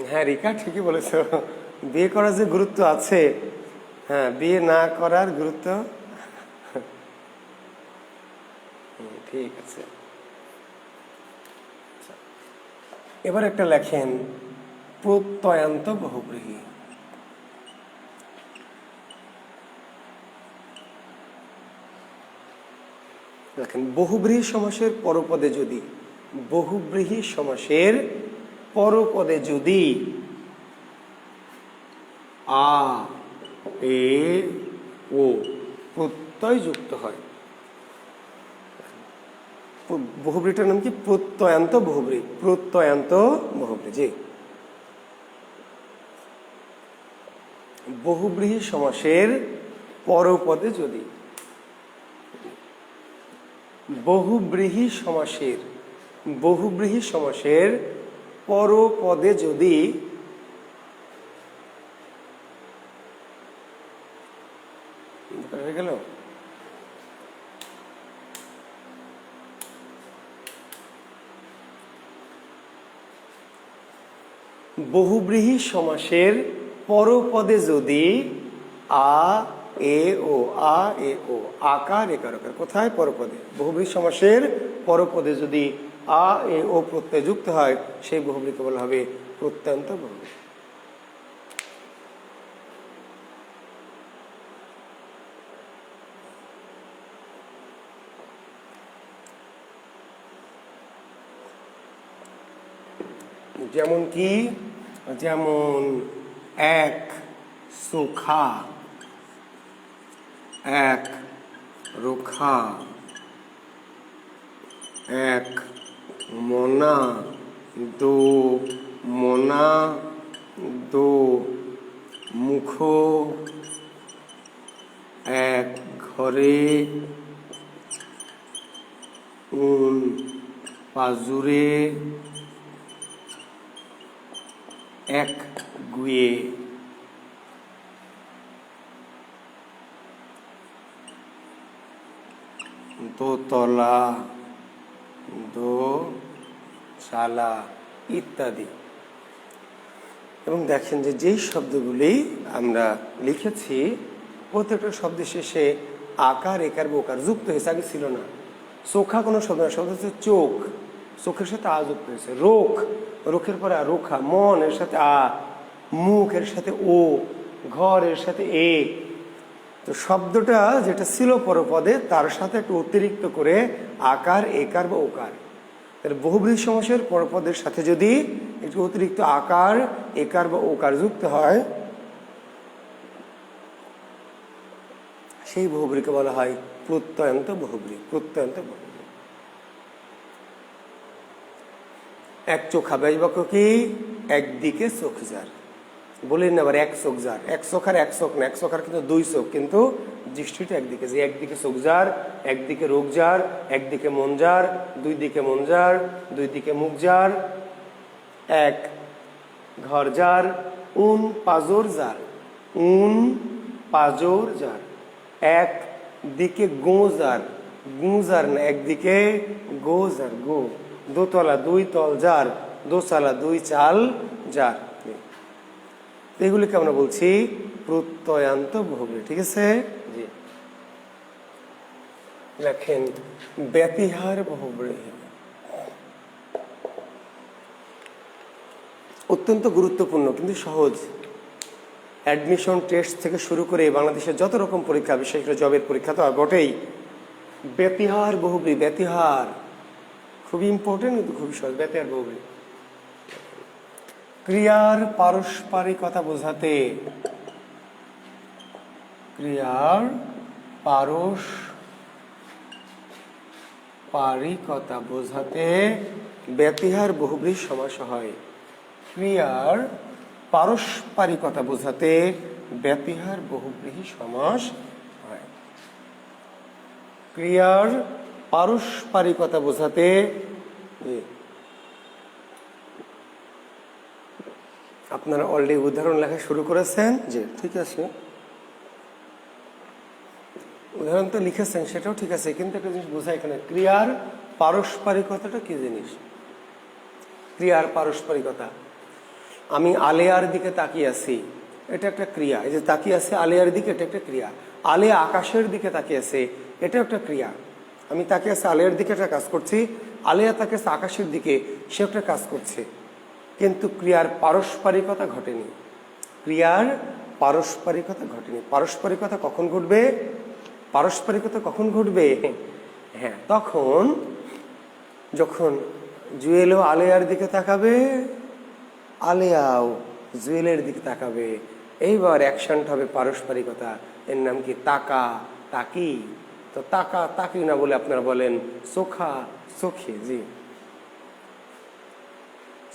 হ্যাঁ রিকা ঠিকই বলেছ, বিয়ে করার যে গুরুত্ব আছে, হ্যাঁ বিয়ে না করার গুরুত্ব, ঠিক আছে। এবার একটা লেখেন প্রত্যয়ান্ত বহুব্রীহি। দেখেন বহুব্রীহি সমাসের পরপদে যদি, বহুব্রীহি সমাসের পরপদে যদি আ এ ও প্রত্যয় যুক্ত হয়, বহুব্রীটার নাম কি? প্রত্যয়ান্ত বহুব্রী, প্রত্যয়ান্ত বহুব্রী। জি, বহুব্রীহি সমাসের পরপদে যদি, বহুব্রীহি সমাসের, বহুব্রীহি সমাসের পরপদে যদি হয়ে গেল বহুব্রীহি সমাসের পরপদে যদি আ এ ও, আ এ ও, আকার একার ওকার, কোথায়? পরপদে। বহুব্রীহি সমাসের পরপদে যদি আ এ ও প্রত্যয় যুক্ত হয়, সেই বহুব্রীকে বলা হবে প্রত্যয়ান্ত বহুব্রী। যেমন কি? যেমন এক সুখা, এক রুখা, এক মোনা, দো মোনা, দো মুখো, এক ঘরে, পাজুরে, এক গুয়ে। দোতলা, দো চালা ইত্যাদি। এবং দেখেন যে যেই শব্দগুলি আমরা লিখেছি প্রত্যেকটা শব্দের শেষে আকার একার বোকার যুক্ত হয়েছে, আগে ছিল না। চোখা কোনো শব্দ না, শব্দ হচ্ছে চোখ, চোখের সাথে আ যুক্ত হয়েছে। রোখ, রোখের পরে আ, রোখা। মন এর সাথে আ, মুখ এর সাথে ও, ঘর এর সাথে এ। তো শব্দটা যেটা ছিল পরপদে তার সাথে একটু অতিরিক্ত করে আকার একার বা ওকার। তাহলে বহুব্রীহি সমাসের পরপদের সাথে যদি একটু অতিরিক্ত আকার একার বা ওকার যুক্ত হয়, সেই বহুব্রীকে বলা হয় প্রত্যয়ান্ত বহুব্রী, প্রত্যয়ান্ত বহুব্রী। এক চোখা ব্যাস বাক্য কি? একদিকে চোখ যার। বলেন আবার এক চোখ যার, এক চোখ আর এক চোখ না, এক চোখ আর কিন্তু দুই চোখ, কিন্তু দৃষ্টিটা একদিকে। যে একদিকে চোখ যার, একদিকে রোগ যার, একদিকে মন যার, দুই দিকে মন যার, দুই দিকে মুখ যার, এক ঘর যার, উন পাজর যার, উন পাজর যার, এক দিকে গো যার, গু যার না, একদিকে গো যার, গো। দোতলা দুই তল যার, দোচালা দুই চাল যার। এগুলিকে আমরা বলছি প্রত্যয়ান্ত বহুব্রী। ঠিক আছে? জি, লেখেন ব্যতিহার বহুব্রী। অত্যন্ত গুরুত্বপূর্ণ কিন্তু সহজ। অ্যাডমিশন টেস্ট থেকে শুরু করে বাংলাদেশের যত রকম পরীক্ষা, বিশেষ করে জবের পরীক্ষা তো আর বটেই, ব্যতিহার বহুব্রী, ব্যতিহার খুবই ইম্পর্টেন্ট কিন্তু খুবই সহজ। ব্যতিহার বহুব্রী ক্রিয়ার পারস্পরিকতা বোঝাতে, ক্রিয়ার পারস্পরিকতা বোঝাতে ব্যতিহার বহুব্রী সমাস হয়। ক্রিয়ার পারস্পরিকতা বোঝাতে ব্যতিহার বহুব্রীহি সমাস হয়। ক্রিয়ার পারস্পরিকতা বোঝাতে আপনারা অলরেডি উদাহরণ লেখা শুরু করেছেন। যে ঠিক আছে, উদাহরণ তো লিখেছেন, সেটাও ঠিক আছে, কিন্তু একটা জিনিস বোঝা এখানে, ক্রিয়ার পারস্পরিকতাটা কি জিনিস? ক্রিয়ার পারস্পরিকতা, আমি আলেয়ার দিকে তাকিয়ে আছি, এটা একটা ক্রিয়া। এই যে তাকিয়ে আছে আলেয়ার দিকে, এটা একটা ক্রিয়া। আলে আকাশের দিকে তাকিয়ে আছে, এটা একটা ক্রিয়া। আমি তাকিয়ে আছে আলেয়ার দিকে, একটা কাজ করছি। আলেয়া তাকিয়ে আছে আকাশের দিকে, সে একটা কাজ করছে, কিন্তু ক্রিয়ার পারস্পরিকতা ঘটেনি। ক্রিয়ার পারস্পরিকতা ঘটেনি। পারস্পরিকতা কখন ঘটবে? পারস্পরিকতা কখন ঘটবে? হ্যাঁ, তখন যখন জুয়েলও আলেয়ার দিকে তাকাবে, আলেয়াও জুয়েলের দিকে তাকাবে, এইবার অ্যাকশনটা হবে পারস্পরিকতা। এর নাম কি? তাকা তাকি। তো তাকা তাকি না বলে আপনারা বলেন সোখা সখী। জি,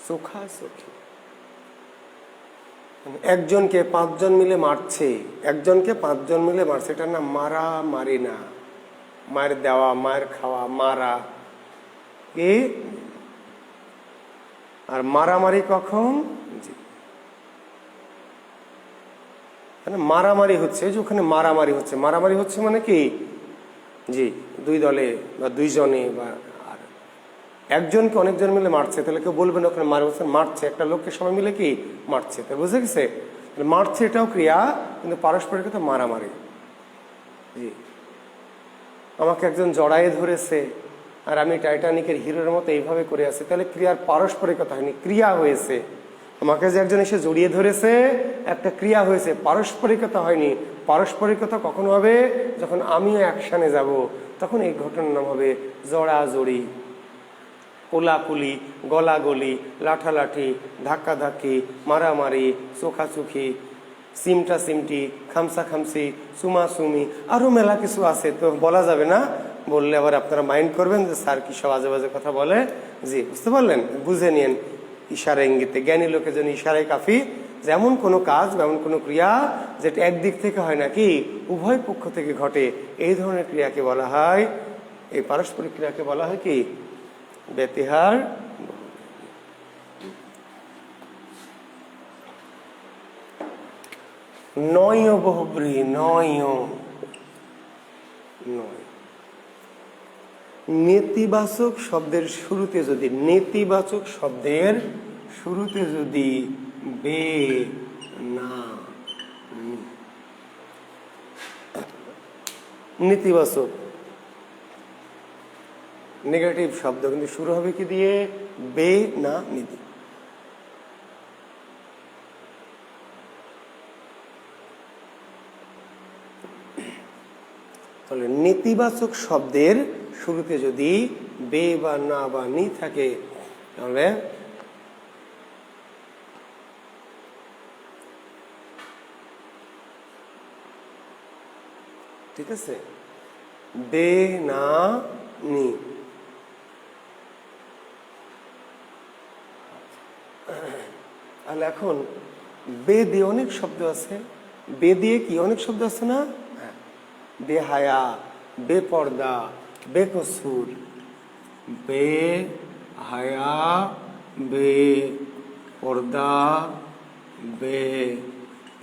সোখা সখী। একজনকে পাঁচজন মিলে মারছে, একজনকে পাঁচজন মিলে মারছে, এটার নাম মারা মারি না। মায়ের দেওয়া, মায়ের খাওয়া, মারা কি? আর মারামারি কখন? জি, মারামারি হচ্ছে, যে ওখানে মারামারি হচ্ছে। মারামারি হচ্ছে মানে কি? জি, দুই দলে বা দুইজনে বা আর একজনকে অনেকজন মিলে মারছে, তাহলে কেউ বলবেন ওখানে মারছে, একটা লোককে সবাই মিলে কি মারছে। তাই বুঝে গেছে? মারছে এটাও ক্রিয়া, কিন্তু পারস্পরিকতা মারামারি। জি, আমাকে একজন জড়ায়ে ধরেছে আর আমি টাইটানিকের হিরোর মতো এইভাবে করে আছি, তাহলে ক্রিয়ার পারস্পরিকতা হয়নি, ক্রিয়া হয়েছে। আমাকে যে একজন এসে জড়িয়ে ধরেছে, একটা ক্রিয়া হয়েছে, পারস্পরিকতা হয়নি। পারস্পরিকতা কখন হবে? যখন আমিও অ্যাকশানে যাব, তখন এই ঘটনার নাম হবে জড়াজড়ি, কোলাকুলি, গলাগলি, লাঠালাঠি, ধাক্কাধাক্কি, মারামারি, চোখাচোখি, সিমটা সিমটি, খামসা খামসি, সুমাসুমি, আরও মেলা কিছু আছে, তো বলা যাবে না। বললে আবার আপনারা মাইন্ড করবেন যে স্যার কি সব আজে বাজে কথা বলে। জি, বুঝতে পারলেন? বুঝে নিন ইশারা ইঙ্গিতে। জ্ঞানী লোকের জন্য ইশারাই কাফি। যেমন কোনো কাজ বা এমন কোনো ক্রিয়া যেটা একদিক থেকে হয় নাকি উভয় পক্ষ থেকে ঘটে, এই ধরনের ক্রিয়াকে বলা হয়, এই পারস্পরিক ক্রিয়াকে বলা হয় কি? ব্যতিহার। নয় বহুব্রী, নয় নয়। নেতিবাচক শব্দের শুরুতে যদি, নেতিবাচক শব্দের শুরুতে যদি বে না, নেতিবাচক নেগেটিভ শব্দ কিন্তু শুরু হবে কি দিয়ে? বে না নীতি। তাহলে নেতিবাচক শব্দের শুরুতে যদি বে বা না বা নি থাকে, তাহলে ঠিক আছে, বে না নি। তাহলে এখন বে দিয়ে অনেক শব্দ আছে। বে দিয়ে কি অনেক শব্দ আছে না? বেহায়া, বেপর্দা, বেকসুর, বে হায়া, বে পর্দা, বে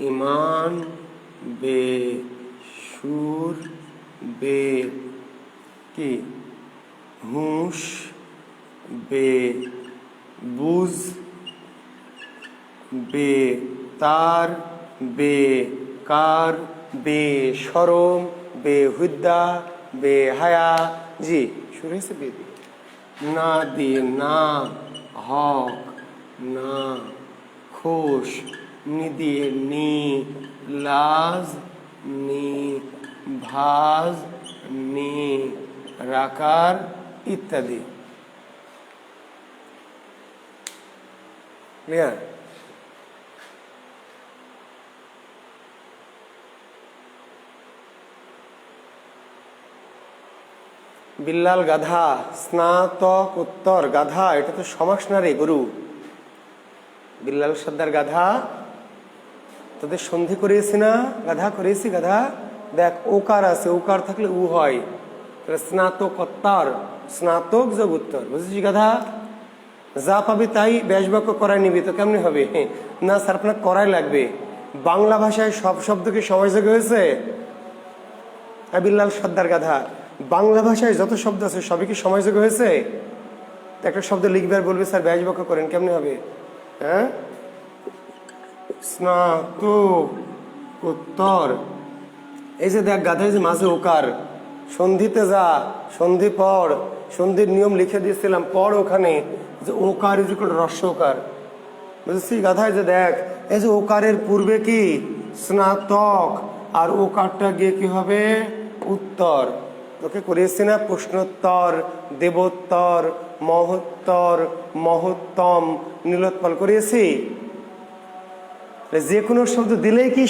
ইমান, বে সুর, বে কি হুঁশ, বে বুঝ, বে তার, বে কার, বে সরম, বে হুদ্দা, বে হায়া। জি, শুরু হয়েছে বে দিয়ে। না দিয়ে না, হক না, খোশ, নি দিয়ে নি, লাজ নি, ভাজ নি, রাকার ইত্যাদি। ক্লিয়ার? বিল্লাল গাধা, স্নাতক উত্তর গাধা, এটা তো সমাস না রে গরু। বিল্লাল সর্দার গাধা, তোদের সন্ধি করিয়েছি না? গাধা করিয়েছি, গাধা। দেখ ওকার আছে, ওকার থাকলে উ হয়, স্নাতকোত্তর, স্নাতক যোগ উত্তর। বুঝেছিস গাধা? যা পাবি তাই ব্যাসবাক্য করাই নিবি, তো কেমনি হবে? না স্যার আপনার করাই লাগবে। বাংলা ভাষায় সব শব্দকে সময়যোগ হয়েছে? বিল্লাল সর্দার গাধা, বাংলা ভাষায় যত শব্দ আছে সবই কি সময়যোগ হয়েছে? একটা শব্দ লিখবে আর বলবে স্যার ব্যাসবাক্য করেন, কেমনি হবে? হ্যাঁ, স্নাতক উত্তর। এই যে দেখ গাধা, যে মাঝে ওকার, সন্ধিতে যা, সন্ধি পড়, সন্ধির নিয়ম লিখে দিয়েছিলাম, পড় ওখানে যে ওকার ইজ ইকুয়াল টু রস্য ওকার। বুঝেছি গাধায়? যে দেখ, এই যে ওকারের পূর্বে কি স্নাতক, আর ওকারটা গিয়ে কি হবে? উত্তর। তোকে করিয়েছি না প্রশ্নোত্তর, দেবোত্তর, মহোত্তর, মহোত্তম, নীলোৎপল করিয়েছি। যে কোনো শব্দ দিলেই কি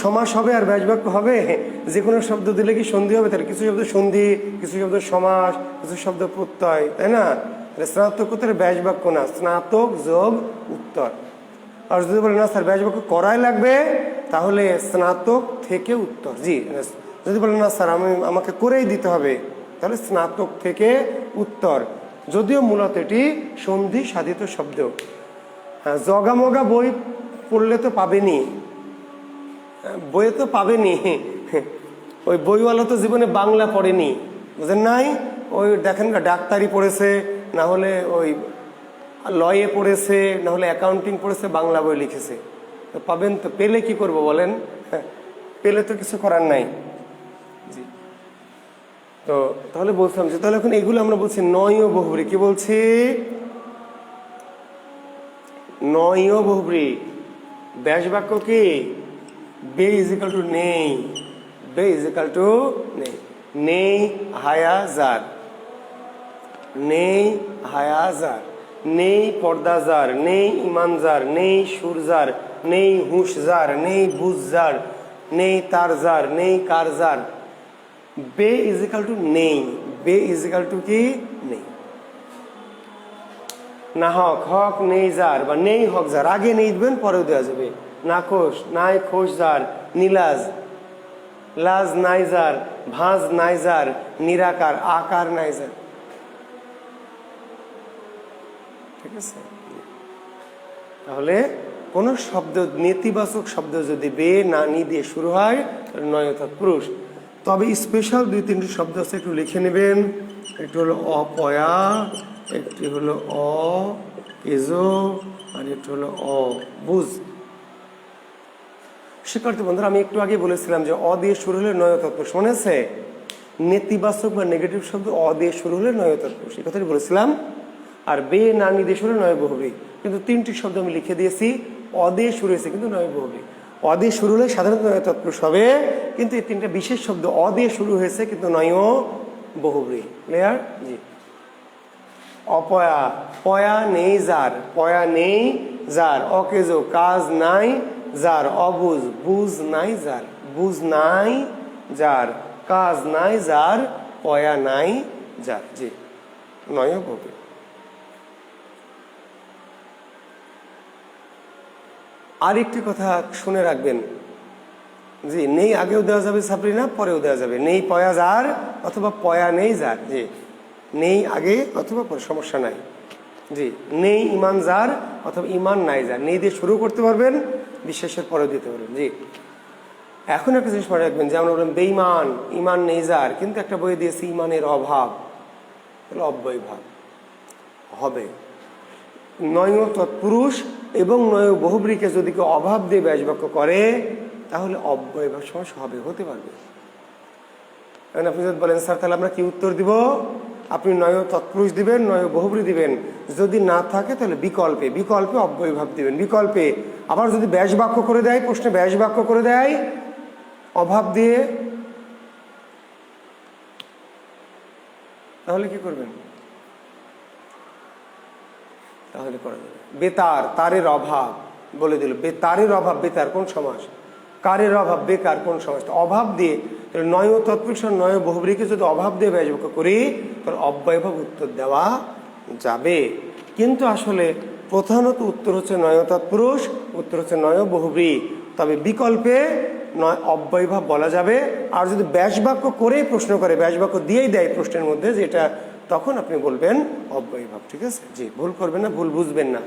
সমাস হবে আর ব্যাসবাক্য হবে? যে কোনো শব্দ দিলে কি সন্ধি হবে? তাহলে কিছু শব্দ সন্ধি, কিছু শব্দ সমাস, কিছু শব্দ প্রত্যয়, তাই না? স্নাতক উত্তরে ব্যাসবাক্য না, স্নাতক যোগ উত্তর। আর যদি বলে না স্যার ব্যাসবাক্য করাই লাগবে, তাহলে স্নাতক থেকে উত্তর। জি, যদি বলে না স্যার আমাকে করেই দিতে হবে, তাহলে স্নাতক থেকে উত্তর। যদিও মূলত এটি সন্ধি সাধিত শব্দ। হ্যাঁ, জগামগা বই পড়লে তো পাবেনি, বইয়ে তো পাবেনি। ওই বইওয়ালা তো জীবনে বাংলা পড়েনি, বুঝেন নাই? ওই দেখেন না, ডাক্তারি পড়েছে, না হলে ওই লয়ে পড়েছে, না হলে অ্যাকাউন্টিং পড়েছে, বাংলা বই লিখেছে। তো পাবেন তো, পেলে কি করব বলেন? পেলে তো কিছু করার নাই। জি, তো তাহলে বলছিলাম যে তাহলে এখন এগুলো আমরা বলছি নয় বহুব্রী। কি বলছি? নয় বহুব্রী। ব্যাস বাক্য কি? বে ইজ ইকাল টু নেই, বে ইজ ইকাল টু নেই। নেই হায়াজার, নেই হায়াজার, নেই পর্দাজার, নেই ইমানজার, নেই সুরজার, নেই হুঁশজার, নেই বুঝজার, নেই তারজার, নেই কারজার। বে ইজ ইকাল টু নেই, বে ইজ ইকাল টু কি? নেই। না হক, হক নেই যার বা নেই হক যার, আগে নেই দেবেন, পরেও দেওয়া যাবে। না খোশ, নাই খোশ যার, নীলাজ, লাজ নাই যার, ভাঁজ নাই যার, নিরাকার, আকার নাই যার। ঠিক আছে? তাহলে কোন শব্দ, নেতিবাচক শব্দ যদি বে না নি দিয়ে শুরু হয়, নয় তৎপুরুষ। তবে স্পেশাল 2-3টি শব্দ আছে, একটু লিখে নেবেন। একটি হলো অপয়া, একটি হলো এজো, আর একটি হলো অবুঝ। শিক্ষার্থী বন্ধুরা, আমি একটু আগে বলেছিলাম যে অ দিয়ে শুরু হলে নয় তৎপুরুষ। মনে আছে? নেতিবাচক বা নেগেটিভ শব্দ অ দিয়ে শুরু হলে নয় তৎপুরুষ, এই কথাটি বলেছিলাম। আর বে না নি দিয়ে শুরু হলে নয় বহুব্রী। কিন্তু 3টি শব্দ আমি লিখে দিয়েছি, অ দিয়ে শুরু হয়েছে কিন্তু নয় বহুব্রী। অ দিয়ে শুরু হলে সাধারণত নয় তৎপুরুষ হবে, কিন্তু এই 3টা বিশেষ শব্দ অ দিয়ে শুরু হয়েছে কিন্তু নয় বহুব্রী। ক্লিয়ার? জি। অপয়া, পয়া নেই যার, পয়া নেই যার। অকেজো, কাজ নাই যার। অবুঝ, বুঝ নাই যার, বুঝ নাই যার। কাজ নাই যার, পয়া নাই যার। জি, নয় বহুব্রী। আরেকটি কথা শুনে রাখবেন, জি, নেই আগেও দেওয়া যাবে সাবরিনা, পরেও দেওয়া যাবে। নেই পয়া যার অথবা পয়া নেই যার। জি, নেই আগে অথবা পরে, সমস্যা নাই। জি, নেই ইমান যার অথবা ইমান নাই যার। নেই দিয়ে শুরু করতে পারবেন, বিশেষের পরেও দিতে পারবেন। জি, এখন একটা জিনিস মনে রাখবেন যে আমরা বললাম বেঈমান, ইমান নেই যার, কিন্তু একটা বই দিয়েছি ইমানের অভাব, তাহলে অব্যয়ভাব হবে। নয় তৎপুরুষ এবং নয় বহুব্রীকে যদি কেউ অভাব দিয়ে ব্যাসবাক্য করে, তাহলে অব্যয়ভাব সমস্যা হবে, হতে পারবে। কারণ আপনি যদি বলেন স্যার তাহলে আমরা কি উত্তর দিব, আপনি নয় তৎপুরুষ দিবেন, নয় বহুব্রী দিবেন। যদি না থাকে তাহলে বিকল্পে, বিকল্পে অব্যয়ভাব দিবেন। বিকল্পে আবার যদি ব্যাসবাক্য করে দেয়, প্রশ্নে ব্যাসবাক্য করে দেয় অভাব দিয়ে, তাহলে কি করবেন? তাহলে করা যাবে। বেতার, তারের অভাব বলে দিল। তারের অভাব, বেতার কোন সমাস? কারের অভাব, বেকার কোন সমাস? অভাব দিয়ে, নয় তৎপুরুষ আর নয় বহুব্রীকে যদি অভাব দিয়ে ব্যাসবাক্য করি, তাহলে অব্যয়ভাব উত্তর দেওয়া যাবে। কিন্তু আসলে প্রধানত উত্তর হচ্ছে নয় তৎপুরুষ, উত্তর হচ্ছে নয় বহুব্রী। তবে বিকল্পে নয় অব্যয়ভাব বলা যাবে। আর যদি ব্যাসবাক্য করেই প্রশ্ন করে, ব্যাসবাক্য দিয়েই দেয় প্রশ্নের মধ্যে যেটা, তখন আপনি বলবেন অব্যয়ভাব। ঠিক আছে? জি, ভুল করবেন না, ভুল বুঝবেন না।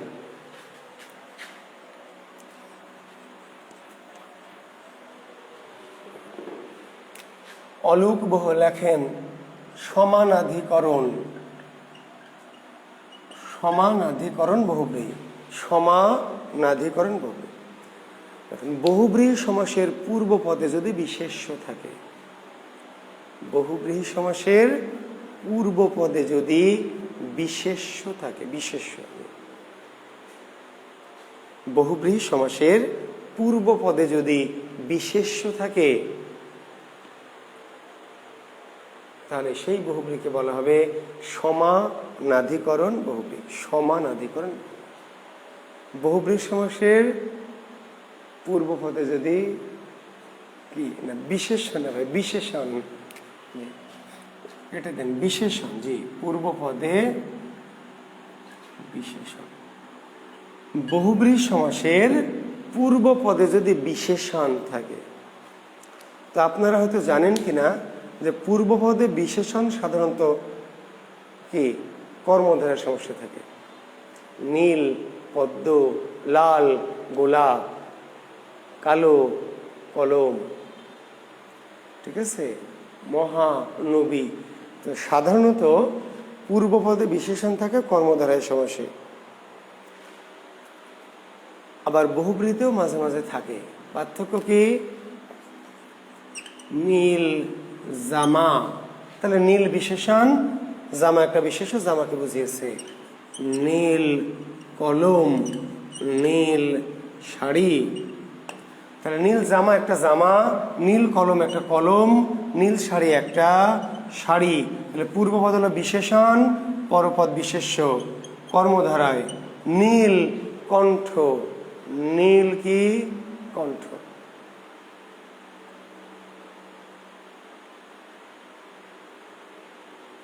অলোক বহ লেখেন সমানাধিকরণ, সমানাধিকরণ বহুব্রী, সমানাধিকরণ বহুব্রী। বহুব্রী সমাসের পূর্ব পদে যদি বিশেষ্য থাকে, বহুব্রী সমাসের পূর্ব পদে যদি বিশেষ্য থাকে, বিশেষ্য, বহুব্রী সমাসের পূর্ব পদে যদি বিশেষ্য থাকে, তাহলে সেই বহুব্রীকে বলা হবে সমানাধিকরণ বহুব্রী। সমানাধিকরণ বহুব্রী সমাসের পূর্বপদে যদি কি না বিশেষণ হবে, বিশেষণ এটা দেন, বিশেষণ, জি, পূর্বপদে বিশেষণ। বহুব্রী সমাসের পূর্বপদে যদি বিশেষণ থাকে, তো আপনারা হয়তো জানেন কিনা যে পূর্বপদে বিশেষণ সাধারণত কি কর্মধারয় সমস্যা থাকে। নীল পদ্ম, লাল গোলাপ, কালো কলম, ঠিক আছে, মহানবী। তো সাধারণত পূর্বপদে বিশেষণ থাকে কর্মধারয় সমাসে। আবার বহুব্রীতেও মাঝে মাঝে থাকে। পার্থক্য কি? নীল জামা, তাহলে নীল বিশেষণ, জামা একটা বিশেষণ, জামাকে বুঝিয়েছে। নীল কলম, নীল শাড়ি, তাহলে নীল জামা একটা জামা, নীল কলম একটা কলম, নীল শাড়ি একটা শাড়ি। তাহলে পূর্বপদ হলো বিশেষণ, পরপদ বিশেষ্য কর্মধারায়। নীল কণ্ঠ, নীল কি কণ্ঠ।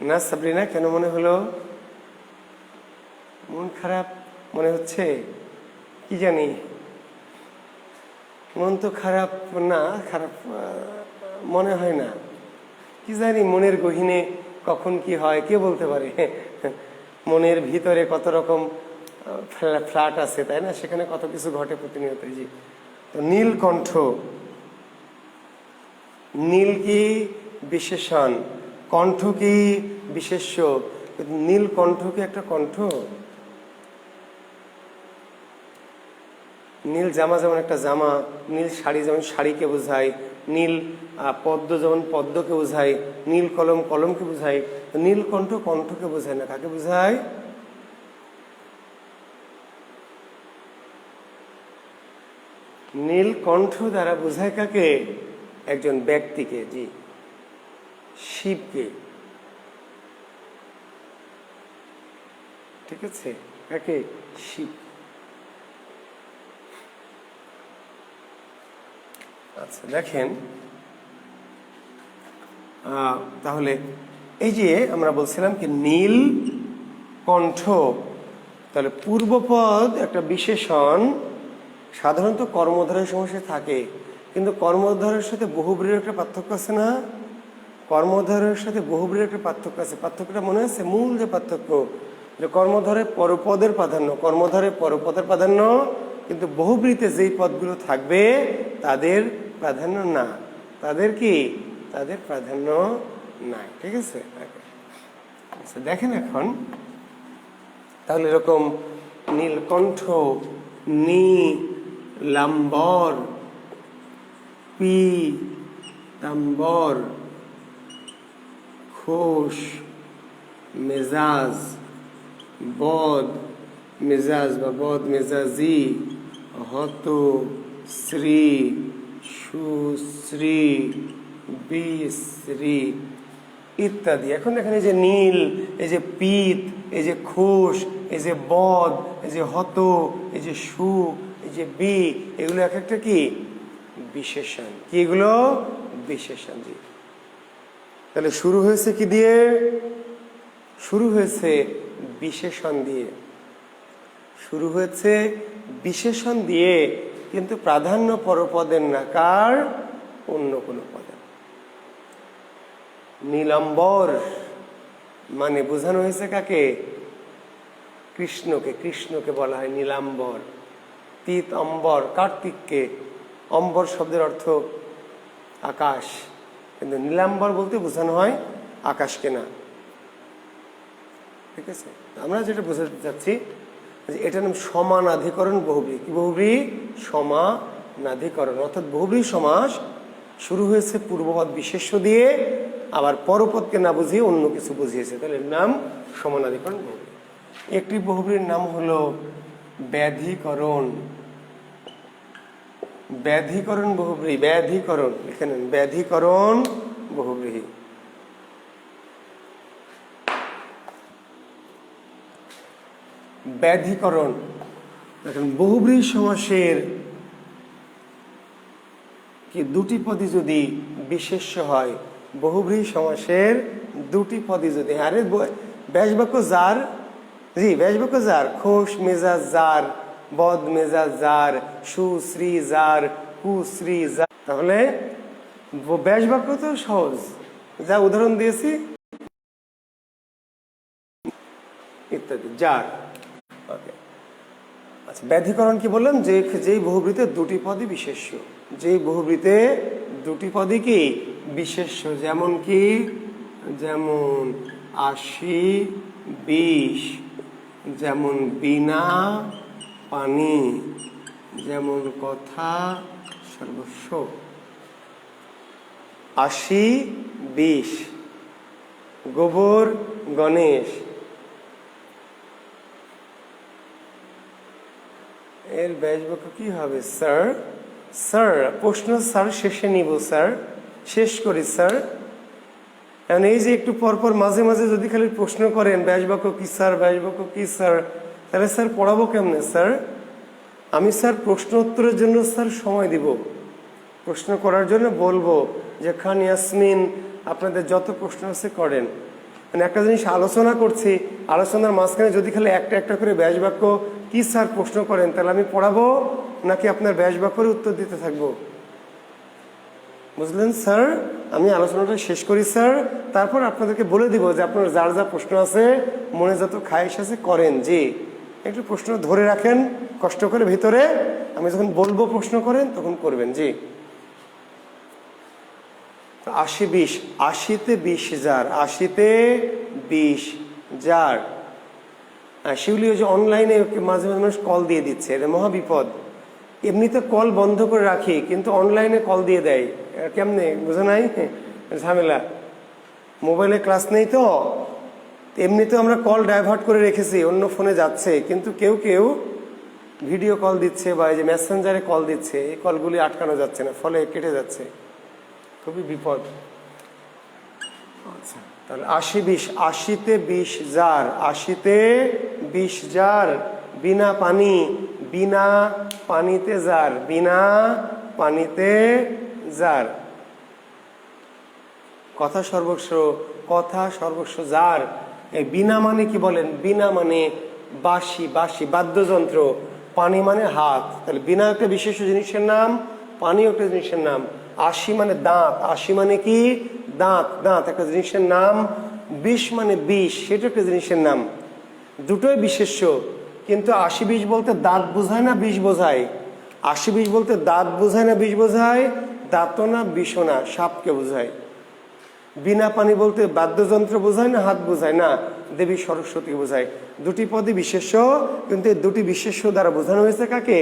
না সাবরিনা, কেন মনে হলো? মন খারাপ মনে হচ্ছে? কি জানি, মন তো খারাপ না, খারাপ মনে হয় না। কি জানি মনের গহীনে কখন কি হয় কে বলতে পারে। মনের ভিতরে কত রকম ফ্ল্যাট আছে, তাই না? সেখানে কত কিছু ঘটে প্রতিনিয়ত। জি, তো নীলকণ্ঠ, নীল কি বিশেষণ, কণ্ঠ কি বিশেষ্য। নীলকণ্ঠ কি একটা কণ্ঠ? নীল জামা যেমন একটা জামা, নীল শাড়ি যেমন শাড়িকে বোঝায়, নীল পদ্ম যেমন পদ্মকে বোঝায়, নীল কলম কলমকে বোঝায়। নীলকণ্ঠ কণ্ঠকে বোঝায় না, কাকে বোঝায়? নীলকণ্ঠ দ্বারা বোঝায় কাকে? একজন ব্যক্তিকে, জি, শিবকে, ঠিক আছে, কাকে? শিব। আচ্ছা দেখেন, তাহলে এই যে আমরা বলছিলাম কি নীল কণ্ঠ, তাহলে পূর্বপদ একটা বিশেষণ, সাধারণত কর্মধারয় সমাসে থাকে। কিন্তু কর্মধারয়ের সাথে বহুব্রীর একটা পার্থক্য আছে না? কর্মধারয়ের সাথে বহুব্রীর একটা পার্থক্য আছে। পার্থক্যটা মনে আছে? মূল যে পার্থক্য, যে কর্মধারে পরপদের প্রাধান্য, কর্মধারে পরপদের প্রাধান্য, কিন্তু বহুব্রীতে যেই পদগুলো থাকবে তাদের প্রাধান্য না। তাদের কি? তাদের প্রাধান্য নাই, ঠিক আছে। আচ্ছা দেখেন এখন, তাহলে এরকম নীলকণ্ঠ, নীলাম্বর, পীতাম্বর, খোশ মেজাজ, বদ মেজাজ বা বদ মেজাজি, হত শ্রী, সুশ্রী, বিশ্রী ইত্যাদি। এখন দেখেন এই যে নীল, এই যে পীত, এই যে খোশ, এই যে বদ, এই যে হত, এই যে সু, এই যে বি, এগুলো এক একটা কি বিশেষণ। কি এগুলো? বিশেষণ। জি, তাহলে শুরু হয়েছে কি দিয়ে? শুরু হয়েছে বিশেষণ দিয়ে। শুরু হয়েছে বিশেষণ দিয়ে, কিন্তু প্রাধান্য পরপদের না, কার? অন্য কোনো পদের। নীলাম্বর মানে বোঝানো হয়েছে কাকে? কৃষ্ণকে। কৃষ্ণকে বলা হয় নীলাম্বর। পীতাম্বর কার্তিককে। অম্বর শব্দের অর্থ আকাশ, কিন্তু নীলাম্বর বলতে বোঝানো হয় আকাশকে না, ঠিক আছে। আমরা যেটা বোঝাতে চাচ্ছি, এটার নাম সমানাধিকরণ বহুব্রী। কি বহুব্রী? সমানাধিকরণ। অর্থাৎ বহুব্রী সমাস শুরু হয়েছে পূর্বপদ বিশেষ্য দিয়ে, আবার পরপদকে না বুঝিয়ে অন্য কিছু বুঝিয়েছে, তাহলে এর নাম সমানাধিকরণ বহুব্রী। একটি বহুব্রীর নাম হলো ব্যাধিকরণ। ব্যাধিকরণ বহুব্রী, ব্যাধিকরণ লিখে নেন, ব্যাধিকরণ বহুব্রী। ব্যাধিকরণ। দেখেন বহুব্রীহি সমাসের কি দুটি পদই যদি বিশেষ্য হয়, বহুব্রীহি সমাসের দুটি পদই যদি, আরে ব্যাসবাক্য যার, জি ব্যাসবাক্য যার, খোশ মেজাজ যার, বদ মেজাজ যার, সুশ্রী যার, কুশ্রী যার, তাহলে ব্যাসবাক্য তো সহজ, যা উদাহরণ দিয়েছি ইত্যাদি যার। ওকে, আচ্ছা ব্যাধিকরণ কি বললাম, যে যেই বহুব্রীতে দুটি পদই বিশেষ্য, যেই বহুব্রীতে দুটি পদই কি বিশেষ্য, যেমন কি, যেমন ৮০, ২০, যেমন বিনা পানি, যেমন কথা সর্বস্ব। ৮০, ২০, গোবর গণেশ, এর ব্যাসবাক্য কি হবে স্যার? স্যার প্রশ্ন স্যার শেষে নিব স্যার, শেষ করি স্যার। কারণ এই যে একটু পরপর মাঝে মাঝে যদি খালি প্রশ্ন করেন ব্যাসবাক্য কি স্যার, ব্যাসবাক্য কি স্যার, তাহলে স্যার পড়াবো কেমনে স্যার? আমি স্যার প্রশ্ন উত্তরের জন্য স্যার সময় দিব, প্রশ্ন করার জন্য বলবো যে খান ইয়াসমিন আপনাদের যত প্রশ্ন আছে করেন। মানে একটা জিনিস আলোচনা করছি, আলোচনার মাঝখানে যদি খালি একটা একটা করে ব্যাসবাক্য কি স্যার প্রশ্ন করেন, তাহলে আমি পড়াবো নাকি আপনার ব্যাসবাক্যের উত্তর দিতে থাকবো? বুঝলেন স্যার? আমি আলোচনাটা শেষ করি স্যার, তারপর আপনাদেরকে বলে দিব যে আপনার যার যা প্রশ্ন আছে, মনে যত খায়েশ আছে করেন। জি একটু প্রশ্ন ধরে রাখেন কষ্ট করে ভিতরে, আমি যখন বলবো প্রশ্ন করেন তখন করবেন। জি ৮০, ২০, ৮০তে ২০ যার, ৮০তে ২০ যার। শিউলি ওই যে অনলাইনে মাঝে মাঝে মানুষ কল দিয়ে দিচ্ছে, এটা মহা বিপদ। এমনিতে কল বন্ধ করে রাখি, কিন্তু অনলাইনে কল দিয়ে দেয়, কেমনে বুঝো নাই? ঝামেলা, মোবাইলে ক্লাস নেই তো, এমনিতেও আমরা কল ডাইভার্ট করে রেখেছি, অন্য ফোনে যাচ্ছে, কিন্তু কেউ কেউ ভিডিও কল দিচ্ছে বা এই যে মেসেঞ্জারে কল দিচ্ছে, এই কলগুলি আটকানো যাচ্ছে না, ফলে কেটে যাচ্ছে, খুবই বিপদ। আচ্ছা তাহলে ৮০, ২০, ৮০তে ২০ যার, ৮০তে ২০ যার, বিনা পানি, বিনা পানিতে যার, বিনা পানিতে যার, কথা সর্বস্ব, কথা সর্বস্ব যার। এই বিনা মানে কি বলেন? বিনা মানে বাঁশি, বাঁশি বাদ্যযন্ত্র, পানি মানে হাত, তাহলে বিনা একটা বিশেষ জিনিসের নাম, পানি একটা জিনিসের নাম। ৮০ মানে দাঁত, ৮০ মানে কি দাঁত, দাঁত একটা জিনিসের নাম। ২০ মানে বিষ, সেটা একটা জিনিসের নাম, দুটোই বিশেষ্য। কিন্তু ৮০, ২০ বলতে দাঁত বোঝায় না বিষ বোঝায়? ৮০, ২০ বলতে দাঁত বোঝায় না বিষ বোঝায়? দাঁতও না বিষও না, সাপকে বোঝায়। বিনা পানি বলতে বাদ্যযন্ত্র বোঝায় না হাত বোঝায়? না, দেবী সরস্বতী বোঝায়। দুটি পদই বিশেষ্য, কিন্তু এই দুটি বিশেষ্য দ্বারা বোঝানো হয়েছে কাকে?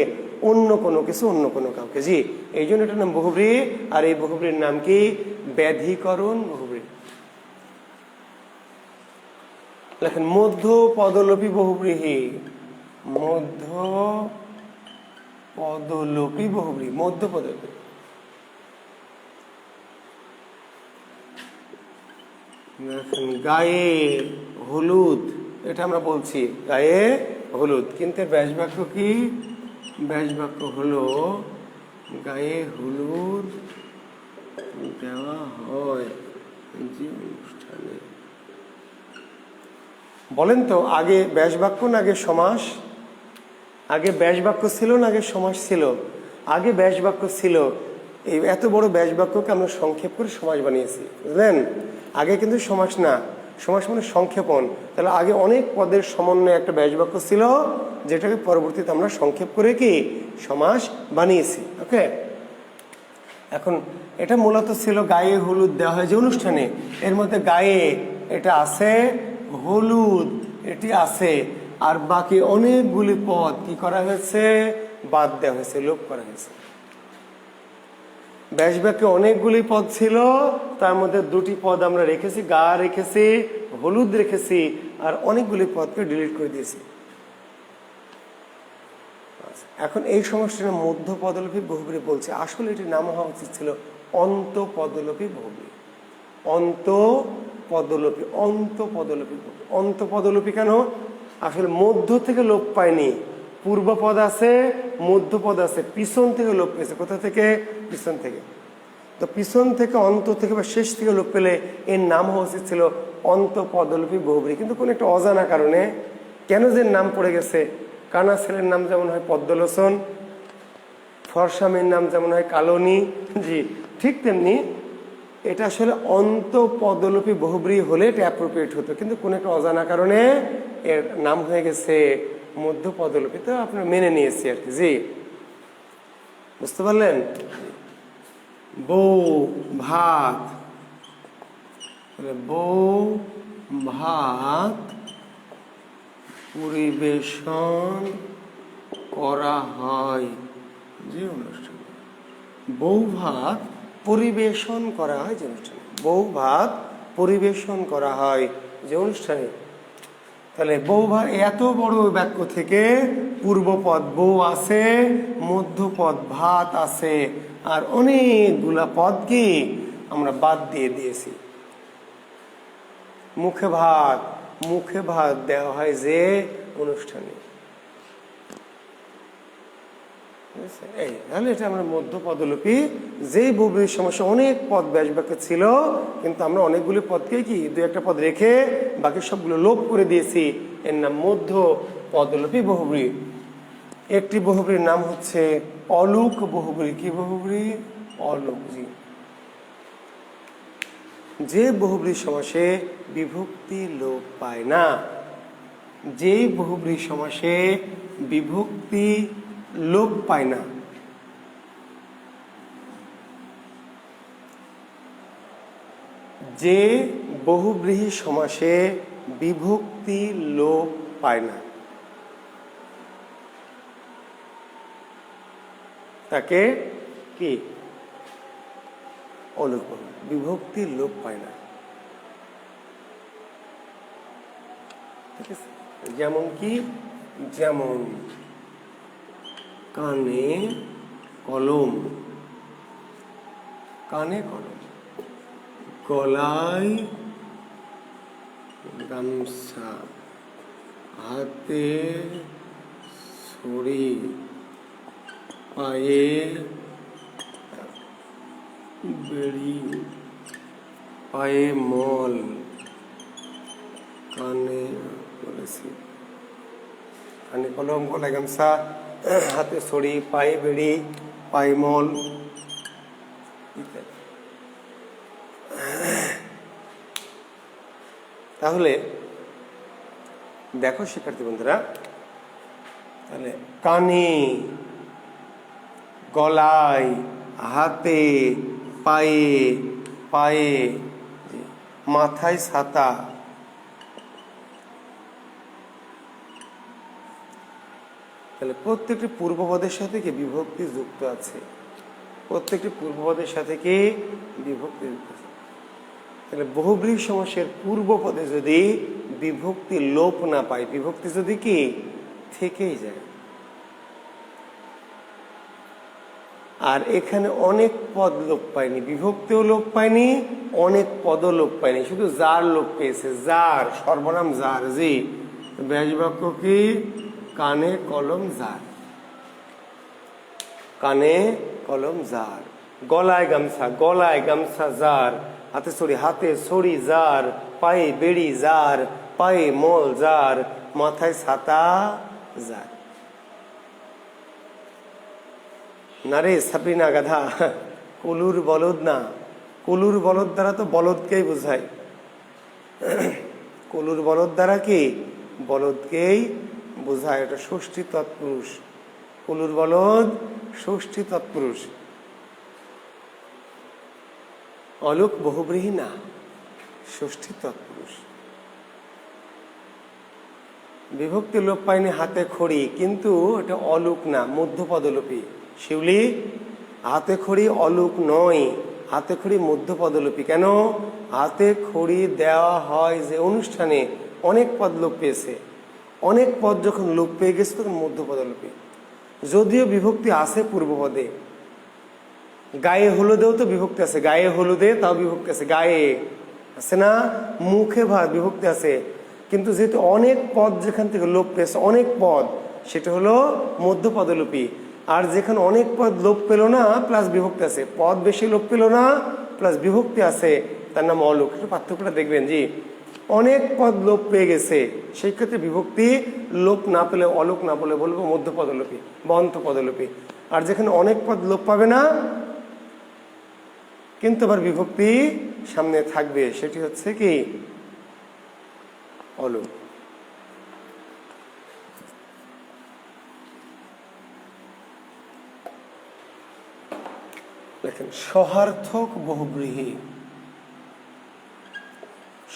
অন্য কোনো কিছু, অন্য কোনো কাউকে। জি এই জন্য এটার নাম বহুব্রীহি, আর এই বহুব্রীহির নাম কি? ব্যাধিকরণ বহুব্রীহি। লেখেন মধ্য পদলোপী বহুব্রীহি, মধ্য পদলোপী বহুব্রীহি, মধ্য পদলোপী। গায়ে হলুদ, এটা আমরা বলছি গায়ে হলুদ, কিন্তু ব্যাসবাক্য কি? ব্যাসবাক্য হলো গায়ে হলুদ দেওয়া হয় যে অনুষ্ঠানে। বলেন তো আগে ব্যাসবাক্য না আগে সমাস? আগে ব্যাসবাক্য ছিল না আগে সমাস ছিল? আগে ব্যাসবাক্য ছিল। এই এত বড় ব্যাসবাক্যকে আমরা সংক্ষেপ করে সমাস বানিয়েছি, বুঝলেন? আগে কিন্তু সমাস না, সমাস মানে সংক্ষেপণ। তাহলে আগে অনেক পদের সমন্বয়ে একটা ব্যাসবাক্য ছিল, যেটাকে পরবর্তীতে আমরা সংক্ষেপ করে কি সমাস বানিয়েছি। ওকে, এখন এটা মূলত ছিল গায়ে হলুদ দেওয়া হয় যে অনুষ্ঠানে, এর মধ্যে গায়ে এটা আছে, হলুদ এটি আছে, আর বাকি অনেকগুলি পদ কি করা হয়েছে? বাদ দেওয়া হয়েছে, লোপ করা হয়েছে। ব্যাসবাক্যে অনেকগুলি পদ ছিল, তার মধ্যে দুটি পদ আমরা রেখেছি, গা রেখেছি, হলুদ রেখেছি, আর অনেকগুলি পদকে ডিলিট করে দিয়েছি। এখন এই সমস্যাটা মধ্য পদলোপী বহুব্রীহি বলছে, আসলে এটির নাম হওয়া উচিত ছিল অন্ত পদলোপী বহুব্রীহি। অন্ত পদলোপী, অন্ত পদলোপী, অন্ত পদলোপী কেন? আসলে মধ্য থেকে লোপ পায়নি, পূর্ব পদ আছে, মধ্য পদ আছে, পিছন থেকে লোপ পেয়েছে। কোথা থেকে? পিছন থেকে। তো পিছন থেকে, অন্ত থেকে বা শেষ থেকে লোপ পেলে এর নাম হওয়া উচিত ছিল অন্তঃপদলোপী বহুব্রী। কিন্তু কোনো একটা অজানা কারণে কেন যে নাম পড়ে গেছে, কানা ছেলের নাম যেমন হয় পদ্মলোচন, ফর্সা মেয়ের নাম যেমন হয় কালনী, জি ঠিক তেমনি এটা আসলে অন্তঃপদলোপী বহুব্রী হলে এটা অ্যাপ্রোপ্রিয়েট হতো, কিন্তু কোনো একটা অজানা কারণে এর নাম হয়ে গেছে মধ্যপদলোপী। তো আপনারা মেনে নিয়েছি আর কি। জি বুঝতে পারলেন? বউ ভাত, বউ ভাত পরিবেশন করা হয় যে অনুষ্ঠানে। বউ ভাত পরিবেশন করা হয় যে অনুষ্ঠানে। বউ ভাত পরিবেশন করা হয় যে অনুষ্ঠানে। তাহলে বউ ভাত, এত বড় বাক্য থেকে পূর্বপদ বউ আছে, মধ্যপদ ভাত আছে, আর অনেকগুলা পদ কি আমরা বাদ দিয়ে দিয়েছি। মুখে ভাত, মুখে ভাত দেওয়া হয় যে অনুষ্ঠানে। এই তাহলে এটা আমরা মধ্যপদলোপী। যেই বহুব্রীহির সমস্যা, অনেক পদ ব্যাস বাক্য ছিল, কিন্তু আমরা অনেকগুলি পদকে কি দুই একটা পদ রেখে বাকি সবগুলো লোপ করে দিয়েছি। এর নাম মধ্যপদলোপী বহুব্রী। একটি বহুব্রীর নাম হচ্ছে অলুক বহুব্রী। কি বহুব্রী? অলুক। জি, যে বহুব্রীর সমাসে বিভক্তি লোপ পায় না। যেই বহুব্রীর সমাসে বিভক্তি লোপ পায় না, যে বহুব্রীহি সমাসে বিভক্তি লোপ পায় না তাকে কি অলুক বহুব্রী। বিভক্তি লোপ পায় না, ঠিক আছে? যেমন কি? যেমন কানে কলম, কানে কলম, গলায় গামছা, হাতে ছড়ি, পায়ে বেড়ি, পায়ে মল, কানে বলেছি, কানে কলম, গলায় গামছা, হাতে ছড়ি, পায়ে বেড়ি, পায়ে মল ইত্যাদি। তাহলে দেখো শিক্ষার্থী বন্ধুরা, তাহলে কানে, গলায়, হাতে, পায়ে, পায়ে, মাথায় ছাতা, তাহলে প্রত্যেকটি পূর্বপদের সাথে কি বিভক্তি যুক্ত আছে। প্রত্যেকটি পূর্বপদের সাথে কি বিভক্তি যুক্ত আছে। তাহলে বহুব্রীহি সমাসের পূর্বপদে যদি বিভক্তি লোপ না পায়, বিভক্তি যদি কি থেকেই যায়, আর এখানে অনেক পদ লোপ পায়নি, বিভক্তিও লোপ পায়নি, অনেক পদও লোপ পায়নি, শুধু যার লোপ পেয়েছে। যার, সর্বনাম যার। জি, ব্যাস বাক্য কি? কানে কলম যার, কানে কলম যার। গলায় গামছা, গলায় গামছা যার, হাতে ছড়ি, হাতে ছড়ি যার, পায়ে বেড়ি যার, পায়ে মল যার, মাথায় ছাতা যার। না রে সাবরিনা গাধা, কুলুর বলদ না। কুলুর বলদ দ্বারা তো বলদকেই বোঝায়। কুলুর বলদ দ্বারা কি বলদকেই বোঝায়। এটা ষষ্ঠী তৎপুরুষ। কুলুর বলদ ষষ্ঠী তৎপুরুষ। অলুক বহুব্রীহি না, ষষ্ঠী তৎপুরুষ। বিভক্তি লোপ পায়নি হাতে খড়ি, কিন্তু এটা অলুক না, মধ্যপদলোপী। শিউলি, হাতে খড়ি অলুক নয়, হাতে খড়ি মধ্যপদলোপী। কেন? হাতে খড়ি দেওয়া হয় যে অনুষ্ঠানে, অনেক পদ লোপ পেয়েছে। অনেক পদ যখন লোপ পেয়ে গেছে তখন মধ্যপদলোপী। যদিও বিভক্তি আছে পূর্বপদে, গায়ে হলুদেও তো বিভক্তি আছে, গায়ে হলুদে তাও বিভক্তি আছে, গায়ে আছে না। মুখে ভাত বিভক্তি আছে, কিন্তু যেহেতু অনেক পদ যেখান থেকে লোপ পেয়েছে, অনেক পদ, সেটা হলো মধ্যপদলোপী। আর যেখানে অনেক পদ লোপ পেল না প্লাস বিভক্তি আছে, পদ বেশি লোপ পেল না প্লাস বিভক্তি আছে, তার নাম অলোক। একটু পার্থক্যটা দেখবেন। জি, অনেক পদ লোপ পেয়ে গেছে, সেই ক্ষেত্রে বিভক্তি লোপ না পেলে, অলোক না বলে বলবো মধ্যপদলোপী বা অন্তঃপদলোপী। আর যেখানে অনেক পদ লোপ পাবে না কিন্তু আবার বিভক্তি সামনে থাকবে, সেটি হচ্ছে কি অলোক। দেখেন, সহার্থক বহুব্রীহি,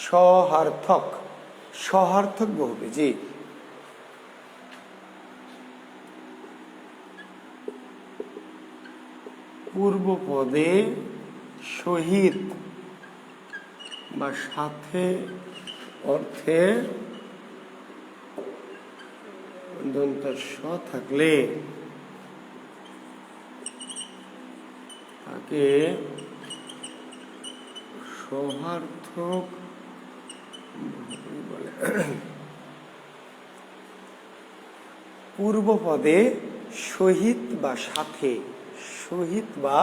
সহার্থক, সহার্থক বহুব্রীহি। জি, পূর্ব পদে সহিত বা সাথে অর্থে দন্ত স থাকলে তাকে সহার্থক বলে। পূর্ব পদে সহিত বা সাথে, সহিত বা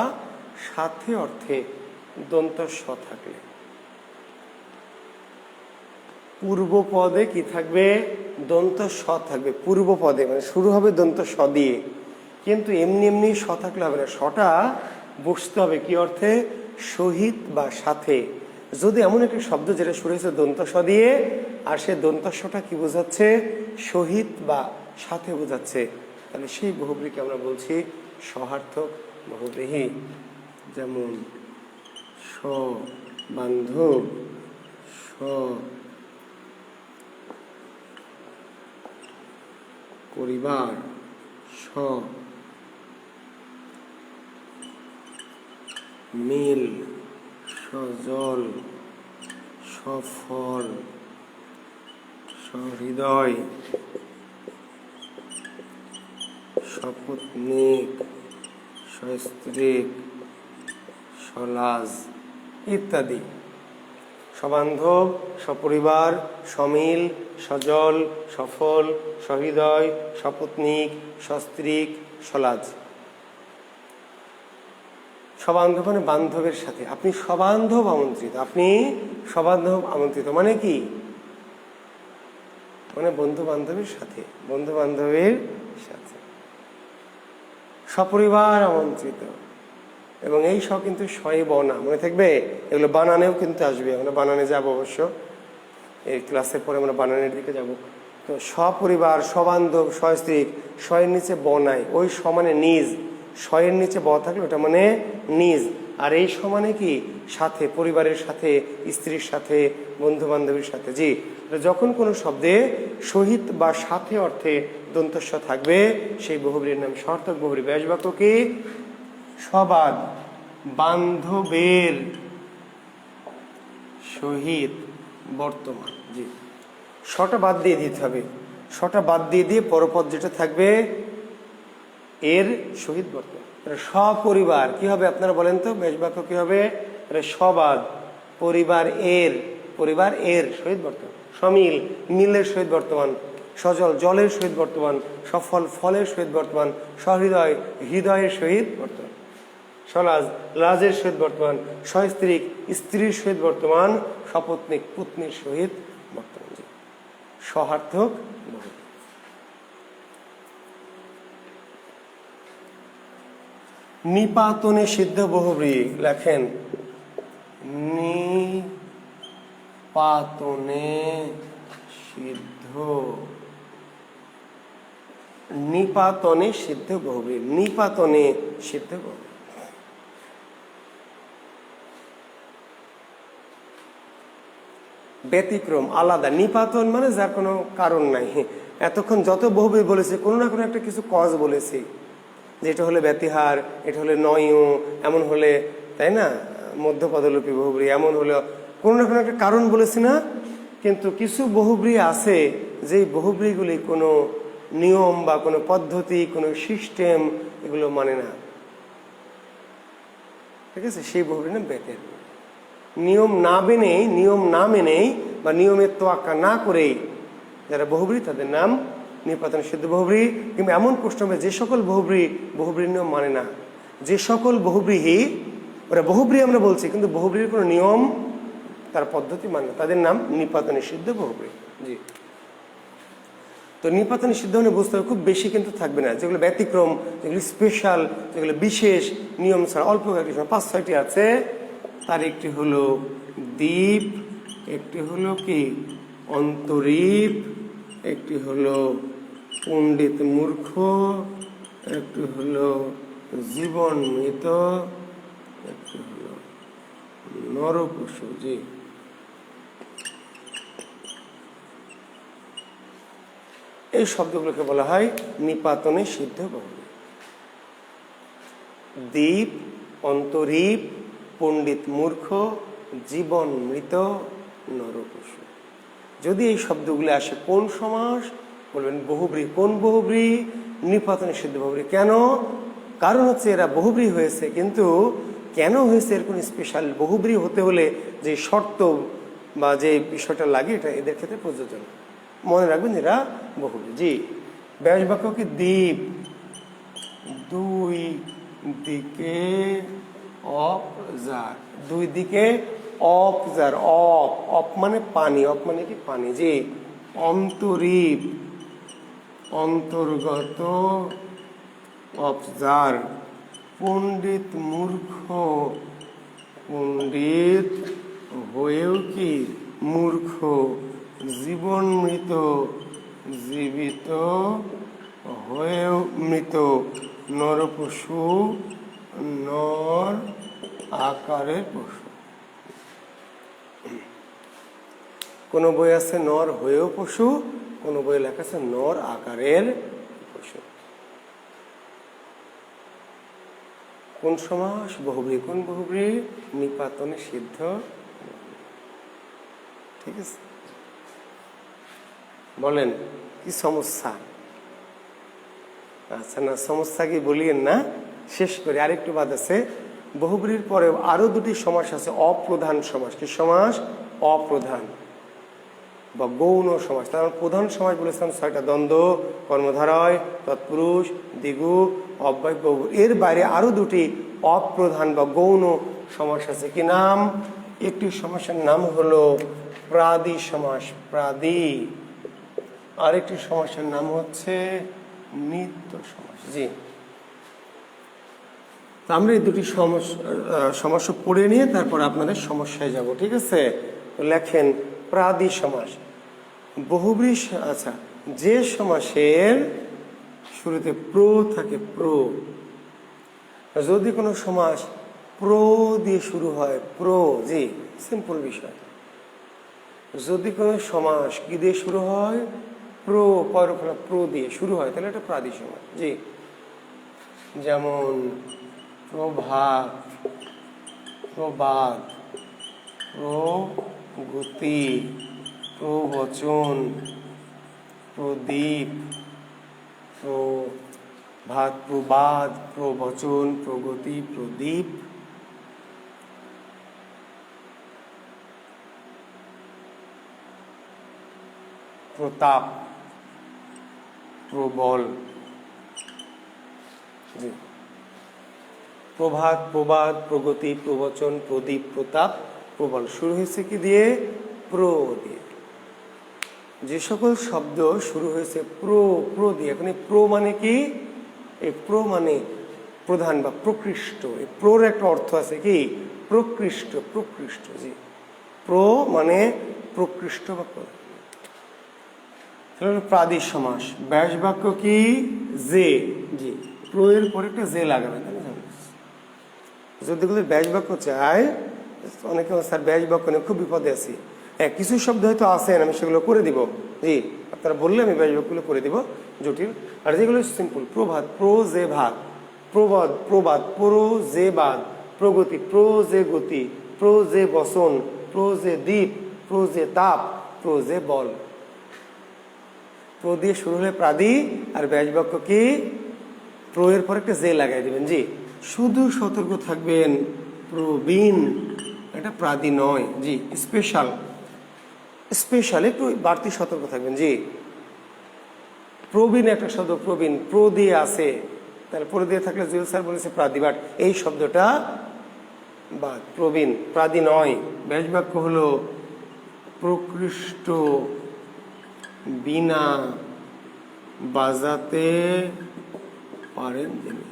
সাথে অর্থে দন্ত স থাকলে, পূর্ব পদে কি থাকবে? দন্ত স থাকবে পূর্ব পদে, মানে শুরু হবে দন্ত স দিয়ে। কিন্তু এমনি এমনি স থাকলে হবে না, সটা বসতে হবে কি অর্থে? সহিত বা সাথে। যদি এমন একটি শব্দ যেটা শুরু হয়েছে দন্ত স দিয়ে, আর সে দন্ত সটা কি বোঝাচ্ছে? সহিত বা সাথে বোঝাচ্ছে, তাহলে সেই বহুব্রীকে আমরা বলছি সহার্থক বহুব্রীহি। যেমন স বান্ধব, স পরিবার, স মিল, সজল, সফল, সহৃদয়, সপত্নীক, সস্ত্রীক, সলাজ ইত্যাদি। সবান্ধব, সপরিবার, সমিল, সজল, সফল, সহৃদয়, সপত্নীক, সস্ত্রীক, সলাজ। সবান্ধব মানে বান্ধবের সাথে, আপনি সবান্ধব আমন্ত্রিত, আপনি সবান্ধব আমন্ত্রিত মানে কি? মানে বন্ধু বান্ধবের সাথে, বন্ধু বান্ধবের সাথে। সপরিবার আমন্ত্রিত, এবং এই স কিন্তু শয়ে বনা মনে থাকবে, এগুলো বানানেও কিন্তু আসবে, আমরা বানানে যাবো অবশ্য, এই ক্লাসের পরে আমরা বানানের দিকে যাব। তো সপরিবার, সবান্ধব, সস্ত্রীক, শয়ের নিচে ব নাই, ওই সমানে নিজ, শয়ের নিচে ব থাকলে ওটা মানে নিজ। আর এই সমানে কি? সাথে, পরিবারের সাথে, স্ত্রীর সাথে, বন্ধু বান্ধবীর সাথে। জি, যখন কোনো শব্দে সহিত বা সাথে অর্থে দন্তস্ব থাকবে, সেই বহুব্রীর নাম সহার্থক বহুব্রী। ব্যাস বাক্য কি? সবাদ বান্ধবের সহিত বর্তমান। জি, সটা বাদ দিয়ে দিতে হবে, সটা বাদ দিয়ে পরপদ যেটা থাকবে এর সহিত বর্তমান। সপরিবার কি হবে আপনারা বলেন তো? বেশ বাক্য কি হবে? সবাদ পরিবার এর, পরিবার এর সহিত বর্তমান। সমিল মিলের সহিত বর্তমান, সজল জলের সহিত বর্তমান, সফল ফলের সহিত বর্তমান, সহৃদয় হৃদয়ের সহিত বর্তমান, সলাজ লাজের সহিত বর্তমান, সস্ত্রীক স্ত্রীর সহিত বর্তমান, সপত্নীক পত্নীর সহিত বর্তমান। সহার্থক বহু। নিপাতনে সিদ্ধ বহুব্রী লেখেন, নিপাতনে সিদ্ধ, নিপাতনে সিদ্ধ বহুব্রী, নিপাতনে সিদ্ধ বহুব্রী। ব্যতিক্রম, আলাদা। নিপাতন মানে যার কোনো কারণ নাই, এতক্ষণ যত বহুব্রী বলেছে কোনো না কোনো একটা কিছু কজ বলেছি, যে এটা হলে ব্যতিহার, এটা হলে নয়, এমন হলে, তাই না, মধ্যপদলোপী বহুব্রী, এমন হলে কোনো না কোনো একটা কারণ বলেছি না। কিন্তু কিছু বহুব্রী আছে যেই বহুব্রীগুলি কোনো নিয়ম বা কোনো পদ্ধতি, কোনো সিস্টেম এগুলো মানে না, ঠিক আছে? সেই বহুব্রীর নাম ব্যতিহার। নিয়ম না মেনেই বা নিয়মের তোয়াক্কা না করেই যারা বহুব্রী তাদের নাম নিপাতন সিদ্ধ বহুব্রী। কিংবা এমন প্রশ্ন হবে যে সকল বহুব্রীর নিয়ম মানে না, যে সকল বহুব্রীহী, ওরা বহুব্রী আমরা বলছি কিন্তু বহুব্রীর কোনো নিয়ম তার পদ্ধতি মানে না, তাদের নাম নিপাতন সিদ্ধ বহুব্রী। জি, তো নিপাতন সিদ্ধ মানে বুঝতে হবে খুব বেশি কিন্তু থাকবে না, যেগুলো ব্যতিক্রম, যেগুলো স্পেশাল, যেগুলো বিশেষ নিয়ম ছাড়া অল্প কয়েকটি 5-6টি আছে। তার একটি হলো দ্বীপ, একটি হলো কি অন্তরীপ, একটি হলো পণ্ডিত মূর্খ, একটি হলো জীবন মৃত, একটি হলো নরপশু। জি, এই শব্দগুলোকে বলা হয় নিপাতনে সিদ্ধ বহুব্রী। দ্বীপ, অন্তরীপ, পণ্ডিত মূর্খ, জীবন মৃত, নরপশু। যদি এই শব্দগুলো আসে কোন সমাস, বলবেন বহুব্রী। কোন বহুব্রী? নিপাতনে সিদ্ধ বহুব্রী। কেন? কারণ হচ্ছে এরা বহুব্রী হয়েছে, কিন্তু কেন হয়েছে এর কোন স্পেশাল বহুব্রী হতে হলে যে শর্ত বা যে বিষয়টা লাগে এটা এদের ক্ষেত্রে প্রযোজ্য। মনে রাখবেন এরা বহুব্রী। জি, ব্যাস বাক্য কি দ্বীপ, দুই দিকে অপজার, দুই দিকে অপজার, অপ মানে পানি, অপ মানে কি পানি। জি, অন্তরীপ, অন্তর্গত, অপজার, পণ্ডিত মূর্খ, পণ্ডিত হয়েও কি মূর্খ, জীবন মৃত, জীবিত হয়েও মৃত, নরপশু, নর আকারের পশু। কোন বই আছে নর হয়েও পশু, কোন বই লেখা আছে নর আকারের পশু। কোন সমাস? বহুব্রী। কোন বহুব্রী? নিপাতনে সিদ্ধ। ঠিক আছে, বলেন কি সমস্যা? আচ্ছা, না সমস্যা কি বলিয়েন না, শেষ করি। আরেকটু বাদ আছে। বহুব্রীর পরে আরো দুটি সমাস আছে অপ্রধান সমাস। কি সমাস? অপ্রধান বা গৌণ সমাস। তার প্রধান সমাস বলেছিলাম 6টা, দ্বন্দ্ব, কর্মধারয়, তৎপুরুষ, দ্বিগু, অব্যয়, বহুব্রী। এর বাইরে আরো দুটি অপ্রধান বা গৌণ সমাস আছে। কি নাম? একটি সমাসের নাম হলো প্রাদি সমাস, প্রাদি। আরেকটি সমাসের নাম হচ্ছে নিত্য সমাস। জি, আমরা এই দুটি সমস্যা পড়ে নিয়ে তারপর আপনাদের সমস্যায় যাব। ঠিক আছে, তো লেখেন প্রাদি সমাস, বহুব্রী। আচ্ছা, যে সমাসের শুরুতে প্র থাকে, প্র, যদি কোনো সমাস প্র দিয়ে শুরু হয়, প্র, জি সিম্পল বিষয়। যদি কোনো সমাস কি দিয়ে শুরু হয়? প্র, পরফলা প্র দিয়ে শুরু হয়, তাহলে এটা প্রাদি সমাস। জি, যেমন প্রভাত, প্রবাদ, প্রগতি, প্রবচন, প্রদীপ, প্রভাত, প্রবাদ, প্রবচন, প্রগতি, প্রদীপ, প্রতাপ, প্রবল। জি, প্রভাত, প্রবাদ, প্রগতি, প্রবচন, প্রদীপ, প্রতাপ, প্রবল। শুরু হয়েছে কি দিয়ে? প্র দিয়ে। যে সকল শব্দ শুরু হয়েছে প্র দিয়ে, এখন এই প্র মানে কি? এই প্র মানে প্রধান বা প্রকৃষ্ট। এই প্রর একটা অর্থ আছে কি? প্রকৃষ্ট, প্রকৃষ্ট। জি, প্র মানে প্রকৃষ্ট বা প্রধান। প্রাদি সমাস। ব্যাস বাক্য কি? যে। জি, প্র এর পরে একটা যে লাগাবেন। যদি ব্যাস বাক্য চাই, অনেকে স্যার ব্যাস বাক্য নিয়ে খুব বিপদে আছি। হ্যাঁ, কিছু শব্দ হয়তো আসেন, আমি সেগুলো করে দিব। জি, আপনারা বললে আমি ব্যাস বাক্যগুলো করে দিব জটিল। আর যেগুলো সিম্পল, প্রভাত, প্র যে ভাত, প্রবাদ, প্রবাদ, প্রো যে বাদ, প্রগতি, প্র যে গতি, প্র যে বসন, প্র যে দ্বীপ, প্র যে তাপ, প্র যে বল। প্র দিয়ে শুরু হলে প্রাদি, আর ব্যাস বাক্য কি? প্র এর পর একটা যে লাগাই দিবেন। জি, শুধু সতর্ক থাকবেন, প্রবীণ এটা প্রাদি নয়। জি, স্পেশাল। স্পেশাল একটু বাড়তি সতর্ক থাকবেন। জি, প্রবীণ একটা শব্দ, প্রবীণ, প্র দিয়ে আছে, তাহলে প্র দিয়ে থাকলে জুয়েল স্যার বলেছে প্রাদি, বাট এই শব্দটা বাদ, প্রবীণ, প্রাদি নয়। ব্যাস বাক্য হলো প্রকৃষ্ট বীণা বাজাতে পারেন যিনি।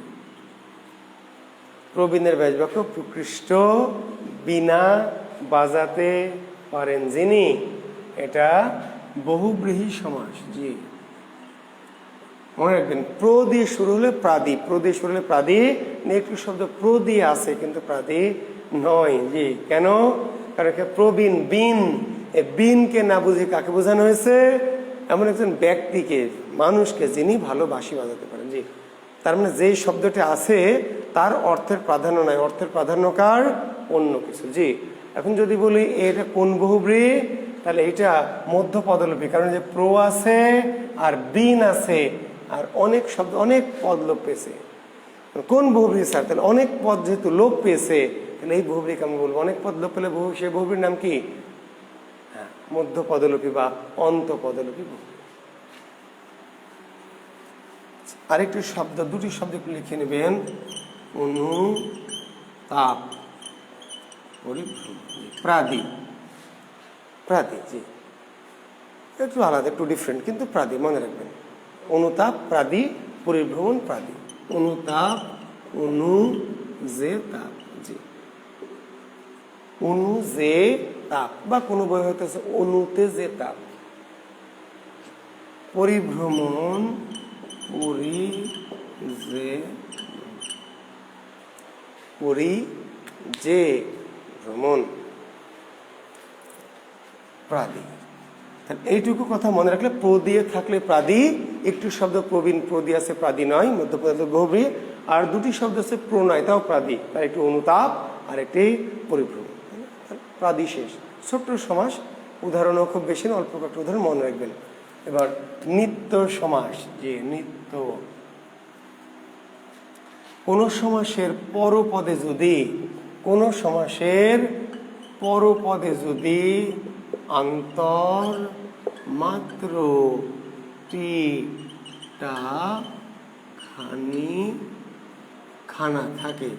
প্রবীণের ব্যাস বাক্য প্রকৃষ্ট বীণা বাজাতে পারেন যিনি, এটা বহুব্রীহি সমাস। জি, মনে রাখবেন, প্র দিয়ে শুরু হলে প্রাদি, প্র দিয়ে শুরু হলে প্রাদি, একটু শব্দ প্র দিয়ে আছে কিন্তু প্রাদি নয়। জি, কেন? কারণ প্রবীণ, বিন, বিনকে না বুঝে কাকে বোঝানো হয়েছে? এমন একজন ব্যক্তিকে, মানুষকে, যিনি ভালো বাঁশি বাজাতে পারেন। জি, তার মানে যেই শব্দটি আছে তার অর্থের প্রাধান্য নাই, অর্থের প্রাধান্য কার? অন্য কিছু। জি, এখন যদি বলি এটা কোন বহুব্রীহি, তাহলে এটা মধ্য পদলোপী, কারণ যে প্র আছে আর বিন আছে আর অনেক শব্দ, অনেক পদ লোপ পেয়েছে। কোন বহুব্রীহি স্যার? তাহলে অনেক পদ যেহেতু লোপ পেয়েছে, তাহলে এই বহুব্রীহিকে আমি বলবো। অনেক পদ লোপ পেলে সেই বহুব্রীহির নাম কি? হ্যাঁ, মধ্য পদলোপী বা অন্ত পদলোপী বহুব্রীহি। আরেকটি শব্দ, দুটি শব্দ একটু লিখে নেবেন। অনুতাপ, প্রাদি। প্রাদি, জি, একটু আলাদা, একটু ডিফারেন্ট, কিন্তু প্রাদি মনে রাখবেন। অনুতাপ, প্রাদি, পরিভ্রমণ, প্রাদি। অনুতাপ, অনু যে তাপ। জি, অনু যে তাপ, বা কোনো বই হইতেছে অনুতে যে তাপ। পরিভ্রমণ, পরি যে, পরি যে ভ্রমণ, প্রাদি। এইটুকু কথা মনে রাখলে, প্র দিয়ে থাকলে প্রাদি, একটু শব্দ প্রবীণ, প্র দিয়ে আছে, প্রাদি নয়, মধ্যপদ বহুব্রীহি। আর দুটি শব্দ আছে প্র নয়, তাও প্রাদি, তার একটি অনুতাপ আর একটি পরিভ্রমণ, প্রাদি শেষ। ছোট্ট সমাস, উদাহরণও খুব বেশি না, অল্প কয়েকটা উদাহরণ মনে রাখবেন। এবার নিত্য সমাস। যে নিত্য, কোন সমাসের পরপদে যদি, কোন সমাসের পরপদে যদি অন্তর মাত্র টিটা খানি খানা থাকে,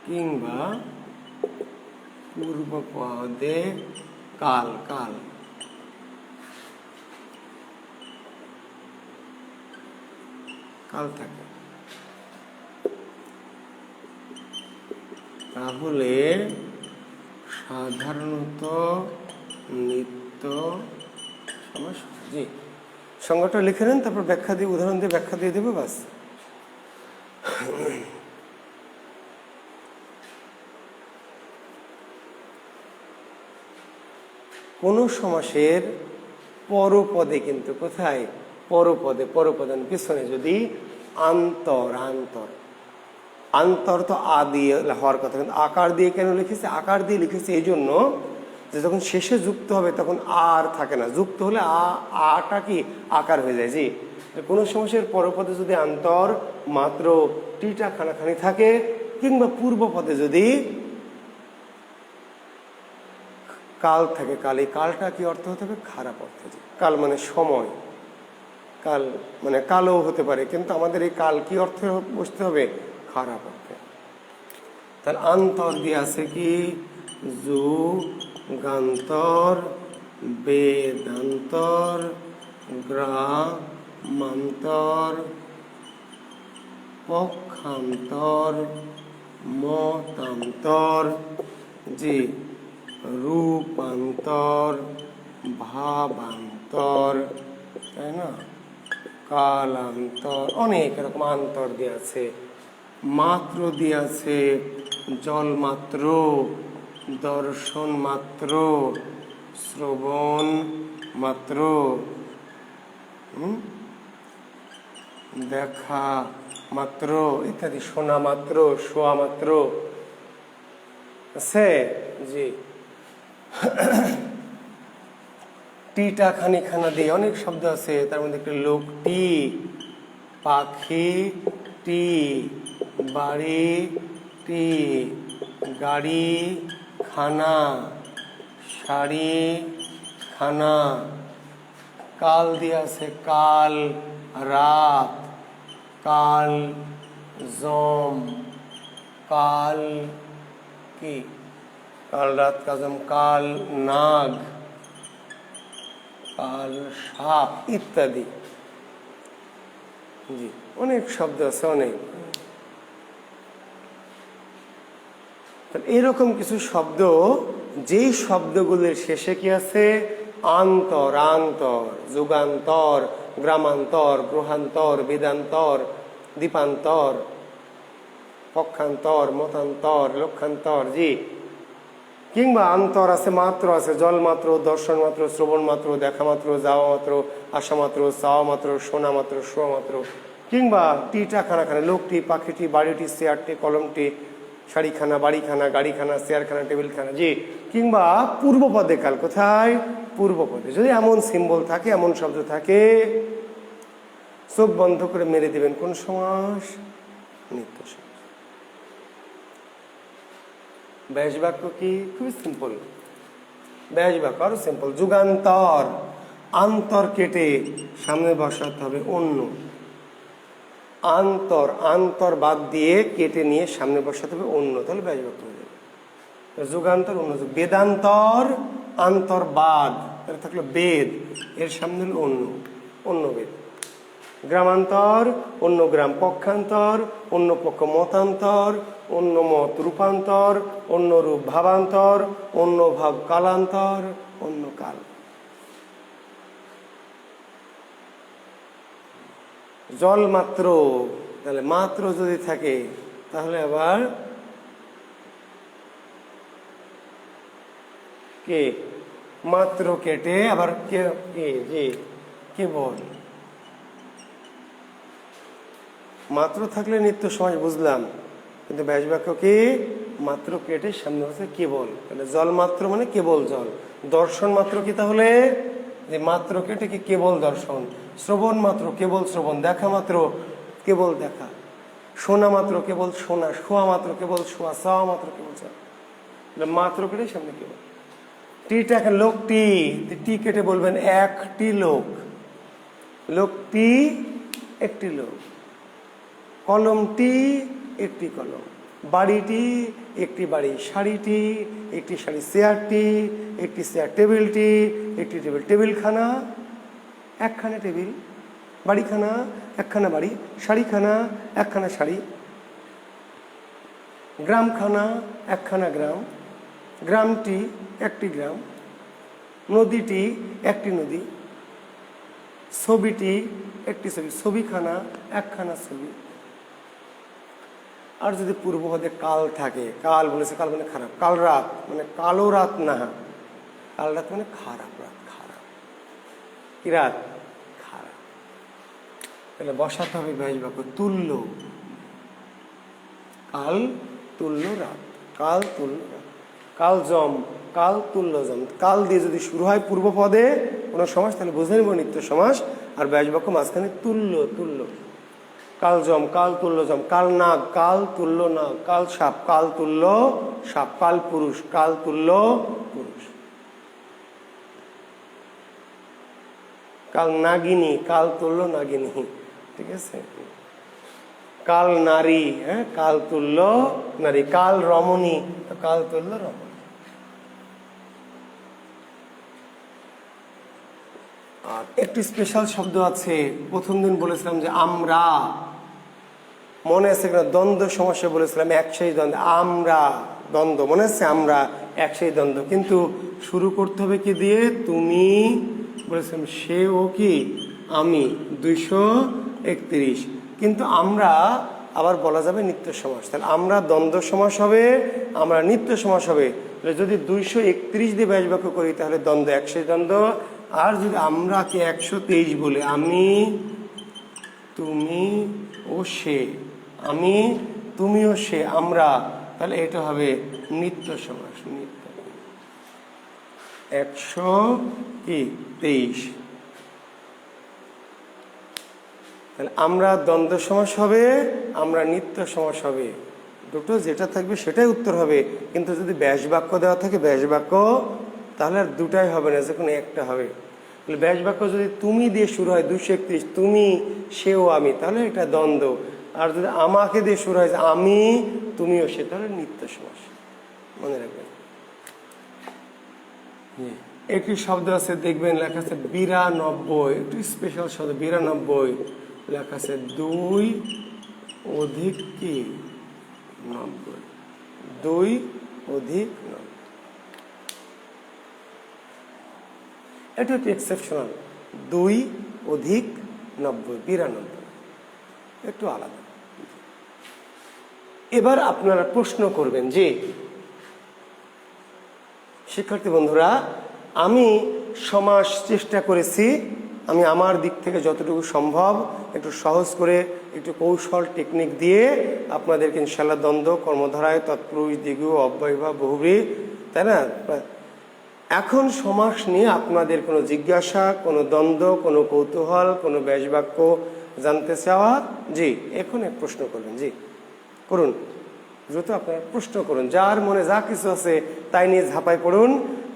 কিংবা পূর্বপদে কাল, কাল, কাল থাকে, তাহলে সাধারণত নিত্য সমাস। জি, সংজ্ঞাটা লিখে নেন, তারপর ব্যাখ্যা দিয়ে, উদাহরণ দিয়ে ব্যাখ্যা দিয়ে দেবো, বাস। কোন সমাসের পরপদে, কিন্তু কোথায়? পরপদে, পরপদান পিছনে যদি আন্তর, আন্তর, আন্তর তো আ দিয়ে হওয়ার কথা, কিন্তু আকার দিয়ে কেন লিখেছে? আকার দিয়ে লিখেছে এই জন্য যে যখন শেষে যুক্ত হবে তখন আর থাকে না, যুক্ত হলে আটা কি আকার হয়ে যায়। জি, কোনো সমাসের পরপদে যদি অন্তর মাত্র টিটা খানাখানি থাকে, কিংবা পূর্বপদে যদি কাল থাকে, কাল, এই কালটা কি অর্থ হতে হবে? খারাপ অর্থ। কাল মানে সময়, কাল মানে কালো হতে পারে, কিন্তু আমাদের এই কাল কি অর্থে বুঝতে হবে? খারাপ অর্থে। তাহলে অন্তর দিয়ে আছে কি? যুগান্তর, বেদান্তর, গ্রামান্তর, পক্ষান্তর, মতান্তর, জি, রূপান্তর, ভাবান্তর, তাই না, কালান্তর, অনেক এরকম অন্তর দিয়ে আছে। মাত্র দিয়ে আছে জল মাত্র, দর্শন মাত্র, শ্রবণ মাত্র, দেখা মাত্র ইত্যাদি, শোনা মাত্র, শোয়া মাত্র আছে। জি, টিটা খানি খানা দিয়ে অনেক শব্দ আছে, তার মধ্যে একটা লোকটি, পাখি টি, বাড়িটি, গাড়ি খানা, শাড়ি খানা। কাল দিয়ে আছে কাল রাত, কাল জম, কাল কি কাল রাত কাজম, কাল নাগ, কাল সাপ ইত্যাদি। জি, অনেক শব্দ আছে, অনেক। এরকম কিছু শব্দ, যেই শব্দগুলির শেষে কি আছে? আন্তর, আন্তর, যুগান্তর, গ্রামান্তর, গ্রহান্তর, বেদান্তর, দীপান্তর, পক্ষান্তর, মতান্তর, লক্ষান্তর। জি, কিংবা অন্তর আছে, মাত্র আছে, জল মাত্র, দর্শন মাত্র, শ্রবণ মাত্র, দেখা মাত্র, যাওয়া মাত্র, আসা মাত্র, চাওয়া মাত্র, শোনা মাত্র, শোয়া মাত্র। কিংবা টিটা খানা খানা, লোকটি, পাখিটি, বাড়িটি, চেয়ারটি, কলমটি, শাড়িখানা, বাড়িখানা, গাড়িখানা, চেয়ারখানা, টেবিলখানা। জি, কিংবা পূর্বপদে কাল। কোথায়? পূর্বপদে। যদি এমন সিম্বল থাকে, এমন শব্দ থাকে, চোখ বন্ধ করে মেরে দিবেন। কোন সমাস? নিত্য সমাস। ব্যাস বাক্য কি? খুবই সিম্পল। ব্যাস বাক্য আরো সিম্পল। যুগান্তর, আন্তর কেটে সামনে বসাতে হবে অন্য। আন্তর, আন্তর বাদ দিয়ে কেটে নিয়ে সামনে বসাতে হবে অন্য, তাহলে ব্যাস বাক্য হয়ে যাবে। যুগান্তর, অন্য। বেদান্তর, আন্তর বাদ, তাহলে থাকলো বেদ, এর সামনে হলো অন্য, অন্য বেদ। গ্রামান্তর, অন্য গ্রাম। পক্ষান্তর, অন্য পক্ষ। মতান্তর, অন্য মত। রূপান্তর, অন্য রূপ। ভাবান্তর, অন্য ভাব। কালান্তর, অন্য কাল। জল মাত্র, তাহলে মাত্র যদি থাকে তাহলে আবার কে? মাত্র কেটে আবার কে? জি, কেবল। মাত্র থাকলে নিত্য সমাস বুঝলাম, কিন্তু ব্যাস বাক্য কি? মাত্র কেটে সামনে হচ্ছে কেবল। তাহলে জল মাত্র মানে কেবল জল। দর্শন মাত্র কি? তাহলে যে মাত্র কেটে কি? কেবল দর্শন। শ্রবণ মাত্র কেবল শ্রবণ। দেখা মাত্র কেবল দেখা। শোনা মাত্র কেবল শোনা। শোয়া মাত্র কেবল শোয়া। চাওয়া মাত্র কেবল চাওয়া। মাত্র কেটে সামনে কেবল। টিটা লোকটি, টি কেটে বলবেন একটি লোক। লোকটি একটি লোক। কলমটি একটি কলম। বাড়িটি একটি বাড়ি। শাড়িটি একটি শাড়ি। চেয়ারটি একটি চেয়ার। টেবিলটি একটি টেবিল। টেবিলখানা একখানা টেবিল। বাড়িখানা একখানা বাড়ি। শাড়িখানা একখানা শাড়ি। গ্রামখানা একখানা গ্রাম। গ্রামটি একটি গ্রাম। নদীটি একটি নদী। ছবিটি একটি ছবি। ছবিখানা একখানা ছবি। আর যদি পূর্বপদে কাল থাকে, কাল বলেছে, কাল মানে খারাপ। কাল রাত মানে কালো রাত না, কাল রাত মানে খারাপ রাত। খারাপ কি রাত? খারাপ। তাহলে বসাতে হবে ব্যাস বাক্য তুল্য। কাল তুল্য রাত। কাল তুল্য রাত। কাল জম, কাল তুল্য জম। কাল দিয়ে যদি শুরু হয় পূর্বপদে কোনো সমাস, তাহলে বুঝে নেব নিত্য সমাস। আর ব্যাস বাক্য মাঝখানে তুল্য, তুল্য। কাল জম, কাল তুল্য জম। কাল নাগ, কাল তুল্য নাগ। কাল সাপ, কাল তুল্য সাপ। কাল পুরুষ, কাল তুল্য পুরুষ। কাল নাগিনী, কাল তুল্য নাগিনী। ঠিক আছে। কাল নারী, হ্যাঁ, কাল তুল্য নারী। কাল রমণী, কাল তুল্য রমণী। আর একটি স্পেশাল শব্দ আছে, প্রথম দিন বলেছিলাম যে আমরা, মনে আছে কিনা? দ্বন্দ্ব সমস্যা বলেছিলাম, একসাই দ্বন্দ্ব। আমরা দ্বন্দ্ব, মনে আছে? আমরা একসাই দ্বন্দ্ব, কিন্তু শুরু করতে হবে কি দিয়ে? তুমি বলেছিলাম সে ও কি আমি, 231। কিন্তু আমরা আবার বলা যাবে নিত্য সমাস। তাহলে আমরা দ্বন্দ্ব সমাস হবে, আমরা নিত্য সমাস হবে। যদি 231 দিয়ে ব্যাস বাক্য করি তাহলে দ্বন্দ্ব, একসাই দ্বন্দ্ব। আর যদি আমরাকে 123 বলে, আমি, তুমি ও সে, আমি, তুমি ও সে, আমরা, তাহলে এটা হবে নিত্য সমাস। নিত্য 123। তাহলে আমরা দ্বন্দ্ব সমাস হবে, আমরা নিত্য সমাস হবে, দুটো যেটা থাকবে সেটাই উত্তর হবে। কিন্তু যদি ব্যাস বাক্য দেওয়া থাকে ব্যাস বাক্য, তাহলে আর দুটাই হবে না, যে কোনো একটা হবে। তাহলে ব্যাস বাক্য যদি তুমি দিয়ে শুরু হয় 231, তুমি, সেও, আমি, তাহলে এটা দ্বন্দ্ব। আর যদি আমাকে দিয়ে শুরু হয় আমি, তুমিও, সে, তাহলে নিত্য সমাস। মনে রাখবেন। একটি শব্দ আছে, দেখবেন লেখা আছে 92, একটু স্পেশাল শব্দ 92, লেখা আছে 2 অধিক কি 90, 2 অধিক 90। এটা একটু এক্সেপশনাল, 2 অধিক 90, 92, একটু আলাদা। এবার আপনারা প্রশ্ন করবেন যে শিক্ষার্থী বন্ধুরা, আমি সমাস চেষ্টা করেছি, আমি আমার দিক থেকে যতটুকু সম্ভব একটু সহজ করে, একটু কৌশল টেকনিক দিয়ে আপনাদেরকে ইনশাল্লাহ দ্বন্দ্ব, কর্মধারায়, তৎপুরুষ, দ্বিগু, অব্যয়ভাব, বহুব্রী, তাই না? এখন সমাস নিয়ে আপনাদের কোনো জিজ্ঞাসা, কোনো দ্বন্দ্ব, কোনো কৌতূহল, কোনো ব্যাসবাক্য জানতে চাওয়া, জি এখন এক প্রশ্ন করবেন, জি করুন, দ্রুত আপনারা প্রশ্ন করুন, যার মনে যা কিছু আছে তাই নিয়ে ঝাঁপাই পড়ুন,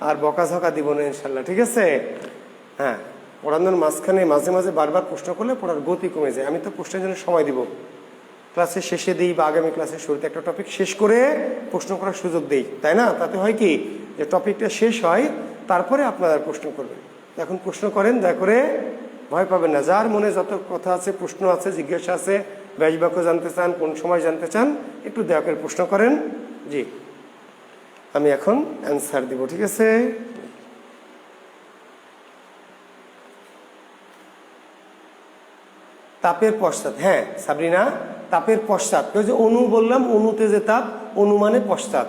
আর বকাঝকা দিব না ইনশাল্লাহ, ঠিক আছে? হ্যাঁ, পড়ানোর মাঝখানে মাঝে মাঝে বারবার প্রশ্ন করলে পড়ার গতি কমে যায়। আমি তো প্রশ্নের জন্য সময় দিব, ক্লাসের শেষে দিই বা আগামী ক্লাসের শুরুতে একটা টপিক শেষ করে প্রশ্ন করার সুযোগ দিই, তাই না? তাতে হয় কি, যে টপিকটা শেষ হয়, তারপরে আপনারা প্রশ্ন করবেন। এখন প্রশ্ন করেন, দয়া করে ভয় পাবেন না। যার মনে যত কথা আছে, প্রশ্ন আছে, জিজ্ঞাসা আছে, ব্যাসবাক্য জানতে চান, কোন সময় জানতে চান, একটু দয়া করে প্রশ্ন করেন। জি, আমি এখন অ্যান্সার দিব, ঠিক আছে? তাপের পশ্চাৎ, হ্যাঁ সাবরিনা, তাপের পশ্চাৎ। যে অনু বললাম, অনুতে যে তাপ, অনু মানে পশ্চাৎ।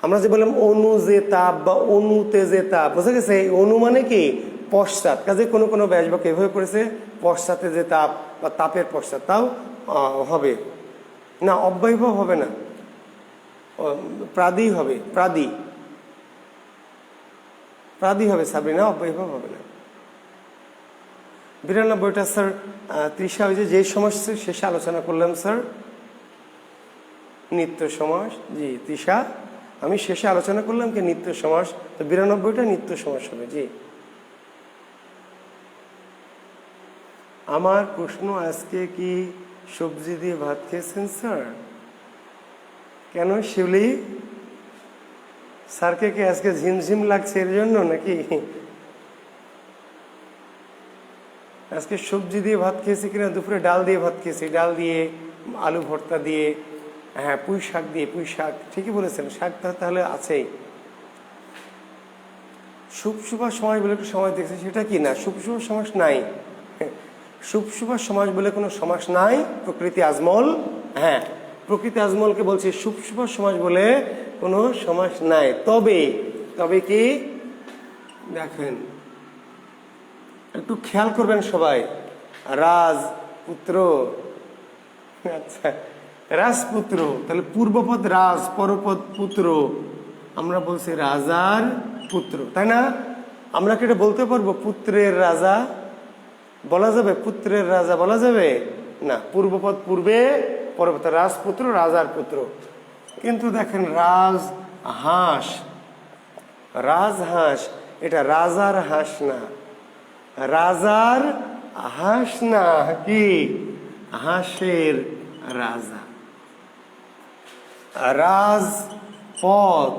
আমরা যে বললাম অনু যে তাপ বা অনুতে যে তাপ, বুঝা গেছে? এই অনু মানে কি পশ্চাৎ। কাজে কোনো কোনো ব্যাসবাক্য এভাবে পড়েছে পশ্চাতে যে তাপ বা তাপের পশ্চাৎ, তাও হবে না, অব্যয়ভাব হবে না, প্রাদি হবে, প্রাদি, প্রাদি হবে সাবরিনা, অব্যয়ভাব হবে না। 92টা স্যার তৃষা, ওই যে সমাস শেষে আলোচনা করলাম স্যার, নিত্য সমাস। জি তৃষা, আমি শেষে আলোচনা করলাম কি নিত্য সমাস, তো 92টা নিত্য সমাস হবে। জি, আমার প্রশ্ন, আজকে কি সবজি দিয়ে ভাত খেয়েছেন স্যার? কেন শিউলি, স্যারকে কি আজকে ঝিমঝিম লাগছে এর জন্য নাকি? আজকে সবজি দিয়ে ভাত খেয়েছি কিনা? দুপুরে ডাল দিয়ে ভাত খেয়েছি, ডাল দিয়ে, আলু ভর্তা দিয়ে, হ্যাঁ পুঁই শাক দিয়ে, পুঁই শাক, ঠিকই বলেছেন, শাক তাহলে আছেই। শুভশুভা সমাস বলে একটু সমাস দেখছি, সেটা কি না? শুভশুভা সমাস নাই, শুভশুভা সমাস বলে কোনো সমাস নাই, প্রকৃতি আজমল। হ্যাঁ, প্রকৃতি আজমলকে বলছি, শুভশুভা সমাস বলে কোনো সমাস নাই। তবে তবে কি দেখেন, একটু খেয়াল করবেন সবাই, রাজপুত্র, আচ্ছা রাজপুত্র, তাহলে পূর্বপদ রাজ, পরপদ পুত্র, আমরা বলছি রাজার পুত্র, তাই না? আমরা কি এটা বলতে পারবো পুত্রের রাজা বলা যাবে? পুত্রের রাজা বলা যাবে না, পূর্বপদ পূর্বে, পরপদ রাজপুত্র, রাজার পুত্র। কিন্তু দেখেন রাজ হাঁস, রাজহাঁস, এটা রাজার হাঁস না, রাজার হাঁস না, কি হাঁসের রাজা। রাজপথ,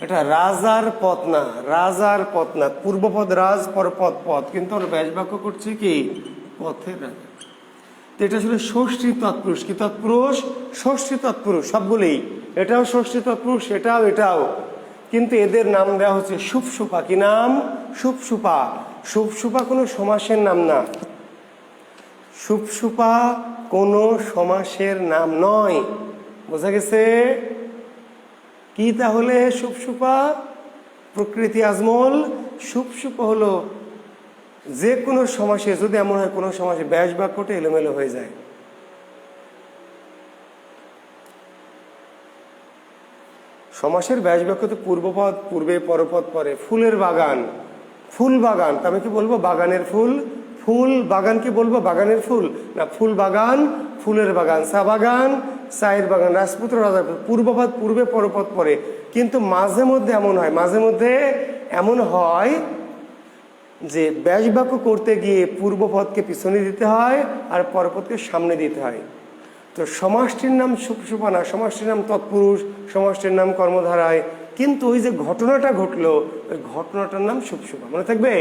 এটা রাজার পথ না, রাজার পথ না, পূর্বপদ রাজ, পরপদ পথ, কিন্তু আমরা ব্যাসবাক্য করছি কি পথের রাজা। তো এটা আসলে ষষ্ঠী তৎপুরুষ, কি তৎপুরুষ? ষষ্ঠী তৎপুরুষ সবগুলোই, এটাও ষষ্ঠী তৎপুরুষ, এটাও, এটাও, কিন্তু এদের নাম দেওয়া হচ্ছে শুভশুপা। কি নাম? শুভশুপা। শুভশুপা কোনো সমাসের নাম না, শুভশুপা কোনো সমাসের নাম নয়, বোঝা গেছে? কি তাহলে শুভশুপা? প্রকৃতি আজমল। শুভশুপা হলো যে কোনো সমাসে, যদি এমন হয় কোনো সমাসে ব্যাস বাক্যটা এলোমেলো হয়ে যায়, সমাসের ব্যাস বাক্য তো পূর্বপদ পূর্বে, পরপদ পরে। ফুলের বাগান, ফুল বাগান, আমি কি বলবো? বাগানের ফুল, ফুল বাগানকে বলবো বাগানের ফুল না, ফুল বাগান, ফুলের বাগান, চা বাগান, চায়ের বাগান, রাজপুত্র রাজাপুত্র, পূর্বপদ পূর্বে পরপদ পরে। কিন্তু মাঝে মধ্যে এমন হয়, মাঝে মধ্যে এমন হয় যে ব্যাস বাক্য করতে গিয়ে পূর্বপদকে পিছনে দিতে হয় আর পরপদকে সামনে দিতে হয়। তো সমাসটির নাম সুপসুপা না, সমাসটির নাম তৎপুরুষ, সমাসটির নাম কর্মধারায়, কিন্তু ওই যে ঘটনাটা ঘটলো ওই ঘটনাটার নাম সুপসুপা। মনে থাকবে,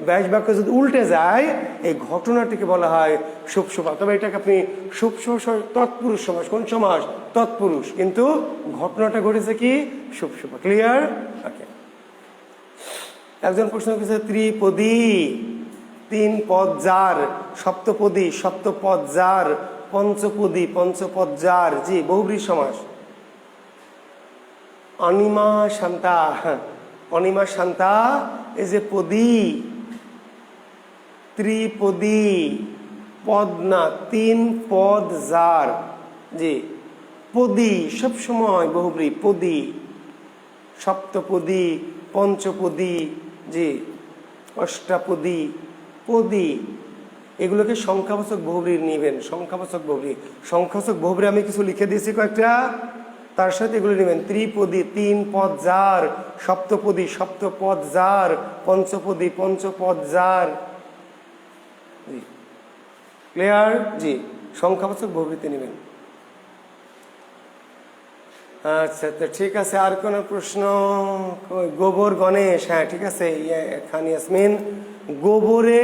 ব্যাস বাক্য যদি উল্টে যায় এই ঘটনাটিকে বলা হয় সুপসুপা। তবে এটাকে আপনি সুপসুপা তৎপুরুষ সমাস, কোন সমাস? তৎপুরুষ, কিন্তু ঘটনাটা ঘটেছে কি? সুপসুপা। ক্লিয়ার? ওকে। একজন প্রশ্ন করেছে ত্রিপদী, তিন পদ যার, সপ্তপদী, সপ্তপদ যার, পঞ্চপদী, পঞ্চপদ যার। জি, বহুব্রীহি সমাস। অনিমা শান্তা, অনিমা শান্তা এই যে পদী, ত্রিপদী, পদ না, তিন পদ যার। জি, পদী সবসময় বহুব্রীহি, পদী, সপ্তপদী, পঞ্চপদী, জি, অষ্টাপদী, পদী, এগুলোকে সংখ্যাবাচক বহুব্রীহি নেবেন। সংখ্যাবাচক বহুব্রীহি, সংখ্যাবাচক বহুব্রীহি আমি কিছু লিখে দিয়েছি কয়েকটা, তার সাথে এগুলো নেবেন। ত্রিপদী, তিন পদ যার, সপ্তপদী, সপ্তপদ যার, পঞ্চপদী, পঞ্চপদ যার। জি, ক্লিয়ার? জি, সংখ্যাবাচক বহুব্রীহিতে নেবেন। আচ্ছা, তো ঠিক আছে। আর কোন প্রশ্ন? গোবর গণেশ, হ্যাঁ ঠিক আছে। খান ইয়াসমিন, গোবরে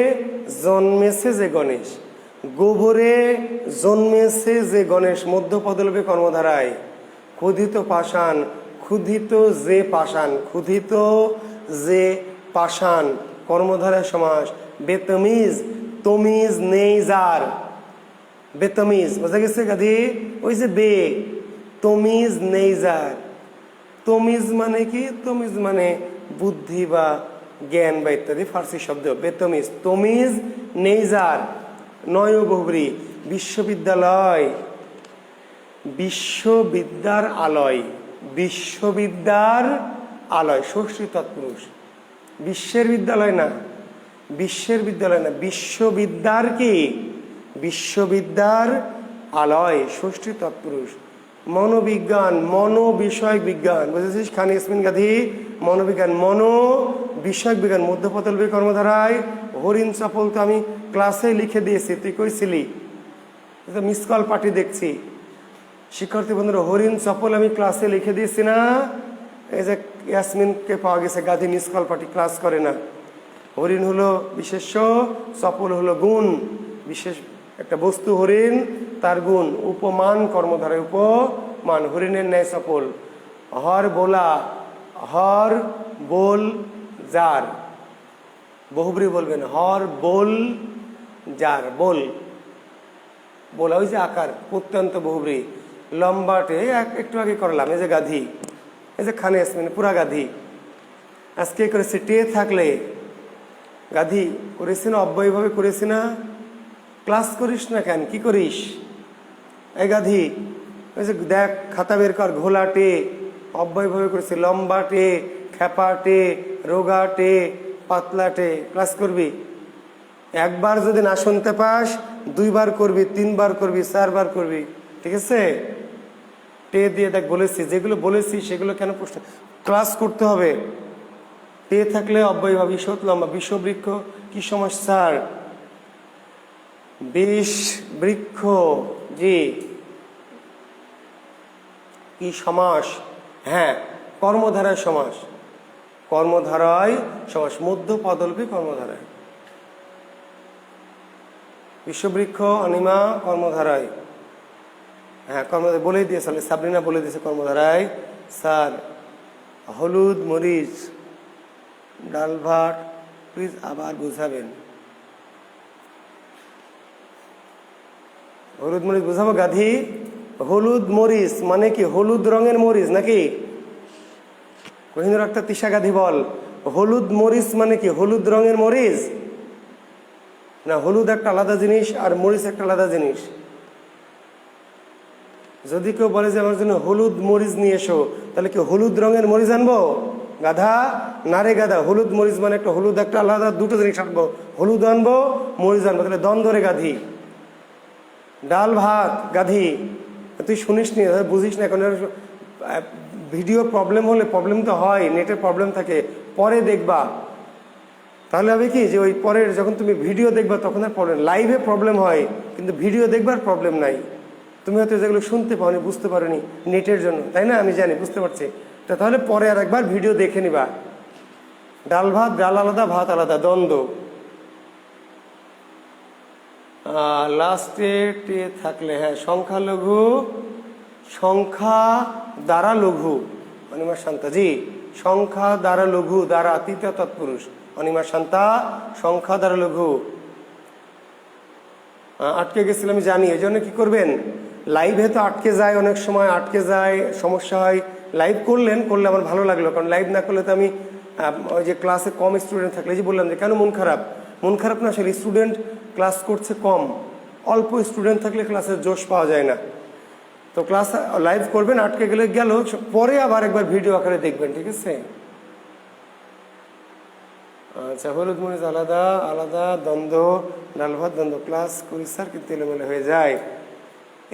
জন্মেছে যে গণেশ, গোবরে জন্মেছে যে গণেশ, মধ্যপদলোপে কর্মধারায়, ক্ষুধিত পাষাণ, ক্ষুধিত যে পাষাণ, ক্ষুধিত যে পাষাণ, কর্মধারায় সমাস। বেতমিজ, তমিজ নেই যার, বেতমিজ, বোঝা গেছে গাধি? ওই যে বে, তমিজ নেই যার। তমিজ মানে কি? তমিজ মানে বুদ্ধি বা জ্ঞান বা ইত্যাদি ফার্সি শব্দ। বেতমিজ, তমিজ নেই যার। নয় বহুব্রীহি, বিশ্ববিদ্যালয়, বিশ্ববিদ্যার আলয়, বিশ্ববিদ্যার আলয়, ষষ্ঠী তৎপুরুষ। বিশ্বের বিদ্যালয় না, বিশ্বের বিদ্যালয় না, বিশ্ববিদ্যার কি? বিশ্ববিদ্যার আলয়, ষষ্ঠী তৎপুরুষ। মনোবিজ্ঞান, মনো বিষয়ক বিজ্ঞান, বুঝেছিস খান ইয়াসমিন গাধী? মনোবিজ্ঞান, মনো বিষয়ক বিজ্ঞান, মধ্যপদলোপী কর্মধারায়। হরিণ চপল তো আমি ক্লাসে লিখে দিয়েছি, তুই কইছিলি, মিস কল পার্টি দেখছি। শিক্ষার্থী বন্ধুরা, হরিণ চপল আমি ক্লাসে লিখে দিয়েছি না? এই যে ইয়াসমিনকে পাওয়া গেছে গাধী মিস কল পার্টি, ক্লাস করে না। হরিণ হলো বিশেষ্য, চপল হলো গুণ, বিশেষ একটা বস্তু হরিণ, তার গুণ। উপমান কর্মধারায়, উপমান, হরিণের ন্যায় চপল। হর বোলা, হর বোল যার, বহুব্রীহি বলবেন। হর বোল যার, বোল, বোলা ওই যে আকার, প্রত্যন্ত বহুব্রীহি। লম্বাটে একটু আগে করলাম, এই যে গাধী, এই যে খান ইয়াসমিন পুরা গাধী। আজকে করেছি টে থাকলে গাধী করেছি না, অব্যয়ভাবে করেছি না? ক্লাস করিস না কেন? কি করিস এই গাধী? ওই যে দেখ, খাতা বের কর, ঘোলাটে, অব্যয়ভাবে করেছি। লম্বাটে, খ্যাপাটে, রোগাটে, পাতলাটে। ক্লাস করবি। একবার যদি না শুনতে পাস, দুইবার করবি, তিনবার করবি, চারবার করবি, ঠিক আছে? টে দিয়ে দেখ, বলেছি যেগুলো বলেছি সেগুলো কেন প্রশ্ন, ক্লাস করতে হবে। টে থাকলে অব্যয়ভাবে, সত লম্বা। বিশ্ববৃক্ষ কি সমাস স্যার? বিষ বৃক্ষ, জি, কি সমাস? হ্যাঁ, কর্মধারায় সমাস, কর্মধারায় সমাস, মধ্যপদলোপী কর্মধারায়। বিশ্ববৃক্ষ, অনিমা, কর্মধারায়। হ্যাঁ, কর্মধারায় বলেই দিয়েছে, সাবরিনা বলে দিয়েছে কর্মধারায়। স্যার, হলুদ মরিচ, ডাল ভাত, প্লিজ আবার বুঝাবেন। হলুদ মরিচ বুঝাবো গাধী? হলুদ মরিচ মানে কি? হলুদ রঙের মরিচ নাকি? কোহিনুর আক্তার তিশা গাধী বল, হলুদ মরিচ মানে কি? হলুদ রঙের মরিচ না, হলুদ একটা আলাদা জিনিস আর মরিচ একটা আলাদা জিনিস। যদি কেউ বলে যে আমার জন্য হলুদ মরিচ নিয়ে এসো, তাহলে কি হলুদ রঙের মরিচ আনবো? গাধা না রে গাধা, হলুদ মরিচ মানে একটা হলুদ একটা আলাদা, দুটো জিনিস আনবো, হলুদ আনবো মরিচ আনবো, তাহলে দ্বন্দ্ব রে গাধি। ডাল ভাত গাধি, তুই শুনিস নি, বুঝিস না এখন। ভিডিও প্রবলেম হলে, প্রবলেম তো হয়, নেটের প্রবলেম থাকে, পরে দেখবা, তাহলে হবে কি যে ওই পরের যখন তুমি ভিডিও দেখবা তখন আর প্রবলেম, লাইভে প্রবলেম হয় কিন্তু ভিডিও দেখবার প্রবলেম নাই। তুমি হয়তো যেগুলো শুনতে পাওনি, বুঝতে পারোনি নেটের জন্য, তাই না? আমি জানি, বুঝতে পারছি। তাহলে পরে আর একবার ভিডিও দেখে নিবা। ডাল ভাত, ডাল আলাদা ভাত আলাদা, দ্বন্দ্ব। লাস্টে টে থাকলে, হ্যাঁ, সংখ্যালঘু, সংখ্যা দ্বারা লঘু, অনিমা শান্তা। জি, সংখ্যা দ্বারা লঘু, দ্বারা তৃতীয় তৎপুরুষ, অনিমা শান্তা, সংখ্যা দ্বারা লঘু। আটকে গেছিল আমি জানি, এই জন্য কি করবেন, লাইভে তো আটকে যায়, অনেক সময় আটকে যায়, সমস্যা হয়। লাইভ করলে আমার ভালো লাগলো, কারণ লাইভ না করলে তো আমি ওই যে ক্লাসে কম স্টুডেন্ট থাকলে, যে বললাম যে কেন মন খারাপ, মন খারাপ না, আসলে স্টুডেন্ট ক্লাস করছে কম, অল্প স্টুডেন্ট থাকলে ক্লাসের জোশ পাওয়া যায় না। তো ক্লাস লাইভ করবেন, আটকে গেলে গেল, পরে আবার একবার ভিডিও আকারে দেখবেন, ঠিক আছে? আচ্ছা, হলুদ মরিচ আলাদা আলাদা, দ্বন্দ্ব, ডাল ভাত দ্বন্দ্ব, ক্লাস করি স্যার কিন্তু এলোমেলো হয়ে যায়।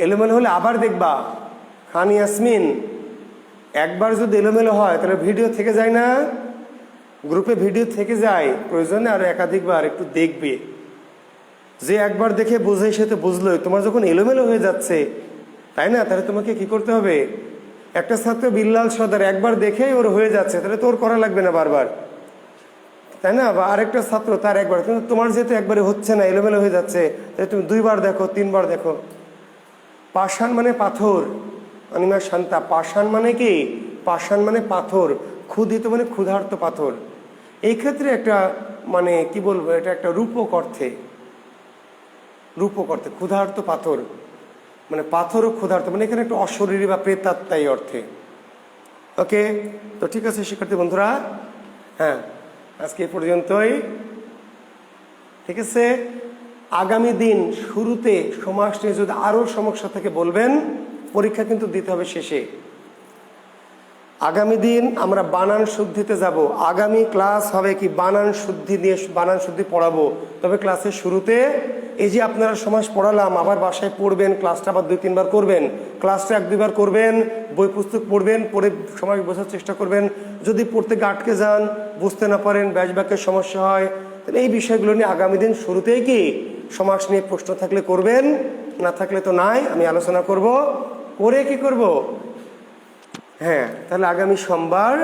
এলোমেলো হলে আবার দেখবা। খান ইয়াসমিন, একবার যদি এলোমেলো হয় তাহলে ভিডিও থেকে যায় না, গ্রুপে ভিডিও থেকে যায়, প্রয়োজনে আরো একাধিকবার একটু দেখবে। যে একবার দেখে বুঝে সে তো বুঝলোই, তোমার যখন এলোমেলো হয়ে যাচ্ছে, তাই না, তাহলে তোমাকে কি করতে হবে? একটা ছাত্র বিল্লাল সর্দার একবার দেখেই ওর হয়ে যাচ্ছে, তাহলে তোর করা লাগবে না বারবার, তাই না? বা আরেকটা ছাত্র তার একবার, কিন্তু তোমার যেহেতু একবারে হচ্ছে না, এলোমেলো হয়ে যাচ্ছে, তাহলে তুমি দুইবার দেখো, তিনবার দেখো। পাষাণ মানে পাথর, অনিমা শান্তা। পাষাণ মানে কি? পাষাণ মানে পাথর, ক্ষুধিত মানে ক্ষুধার্ত পাথর। এই ক্ষেত্রে একটা মানে কি বলবো, এটা একটা রূপক অর্থে, রূপক অর্থে ক্ষুধার্ত পাথর মানে পাথর ও ক্ষুধার্ত, মানে এখানে একটা অশরীরী বা প্রেতাত্মা এই অর্থে। ওকে, তো ঠিক আছে শিক্ষার্থী বন্ধুরা, হ্যাঁ, আজকে এই পর্যন্তই, ঠিক আছে? আগামী দিন শুরুতে সমাস নিয়ে যদি আরো সমস্যা থাকে বলবেন, পরীক্ষা কিন্তু দিতে হবে শেষে। আগামী দিন আমরা বানান শুদ্ধিতে যাব, আগামী ক্লাস হবে কি বানান শুদ্ধি নিয়ে, বানান শুদ্ধি পড়াবো। তবে ক্লাসের শুরুতে এই যে আপনারা সমাস পড়ালাম, আবার বাসায় পড়বেন, ক্লাসটা আবার 2-3 বার করবেন, ক্লাসটা 1-2 বার করবেন, বই পুস্তক পড়বেন, পড়ে সমাস বোঝার চেষ্টা করবেন। যদি পড়তে আটকে যান, বুঝতে না পারেন, ব্যাস বাক্যের সমস্যা হয়, তাহলে এই বিষয়গুলো নিয়ে আগামী দিন শুরুতেই কি সমাস নিয়ে প্রশ্ন থাকলে করবেন, না থাকলে তো নাই, আমি আলোচনা করব, করে কি করব, হ্যাঁ, তাহলে আগামী সোমবার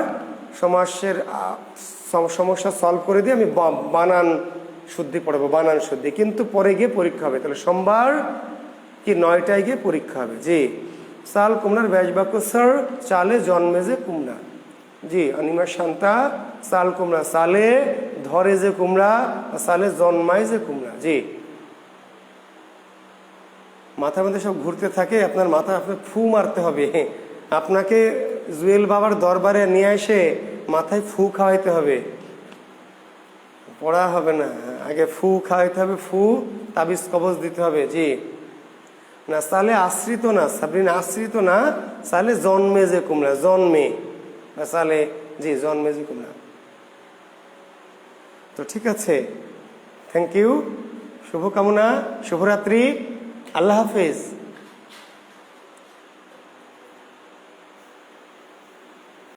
সমাসের সমস্যা সলভ করে দিয়ে আমি বানান শুদ্ধি পড়াবো, বানান শুদ্ধি, কিন্তু পরে গিয়ে পরীক্ষা হবে। তাহলে সোমবার কি 9টায় গিয়ে পরীক্ষা হবে। জি, সাল কুমড়ার ব্যাস বাক্য, স্যার চালে জন্মে যে কুমড়া। জি, অনিমা শান্তা, সাল কুমড়া, সালে ধরে যে কুমড়া, সালে জন্মায় যে কুমড়া। জি, মাথার মধ্যে সব ঘুরতে থাকে, আপনার মাথা আপনার ফু মারতে হবে, আপনাকে জুয়েল বাবার দরবারে নিয়ে এসে মাথায় ফু খাওয়াইতে হবে, পড়া হবে না, আগে ফু খাওয়াইতে হবে, ফু তাবিজ কবজ দিতে হবে। জি, না সালে আশ্রিত না, সাবরিন আশ্রিত না, সালে জন্মে যে কুমড়া, জন্মে, সালে, জি জন্মে যে কুমড়া। তো ঠিক আছে, থ্যাংক ইউ, শুভকামনা, শুভরাত্রি, আল্লাহ হাফেজ।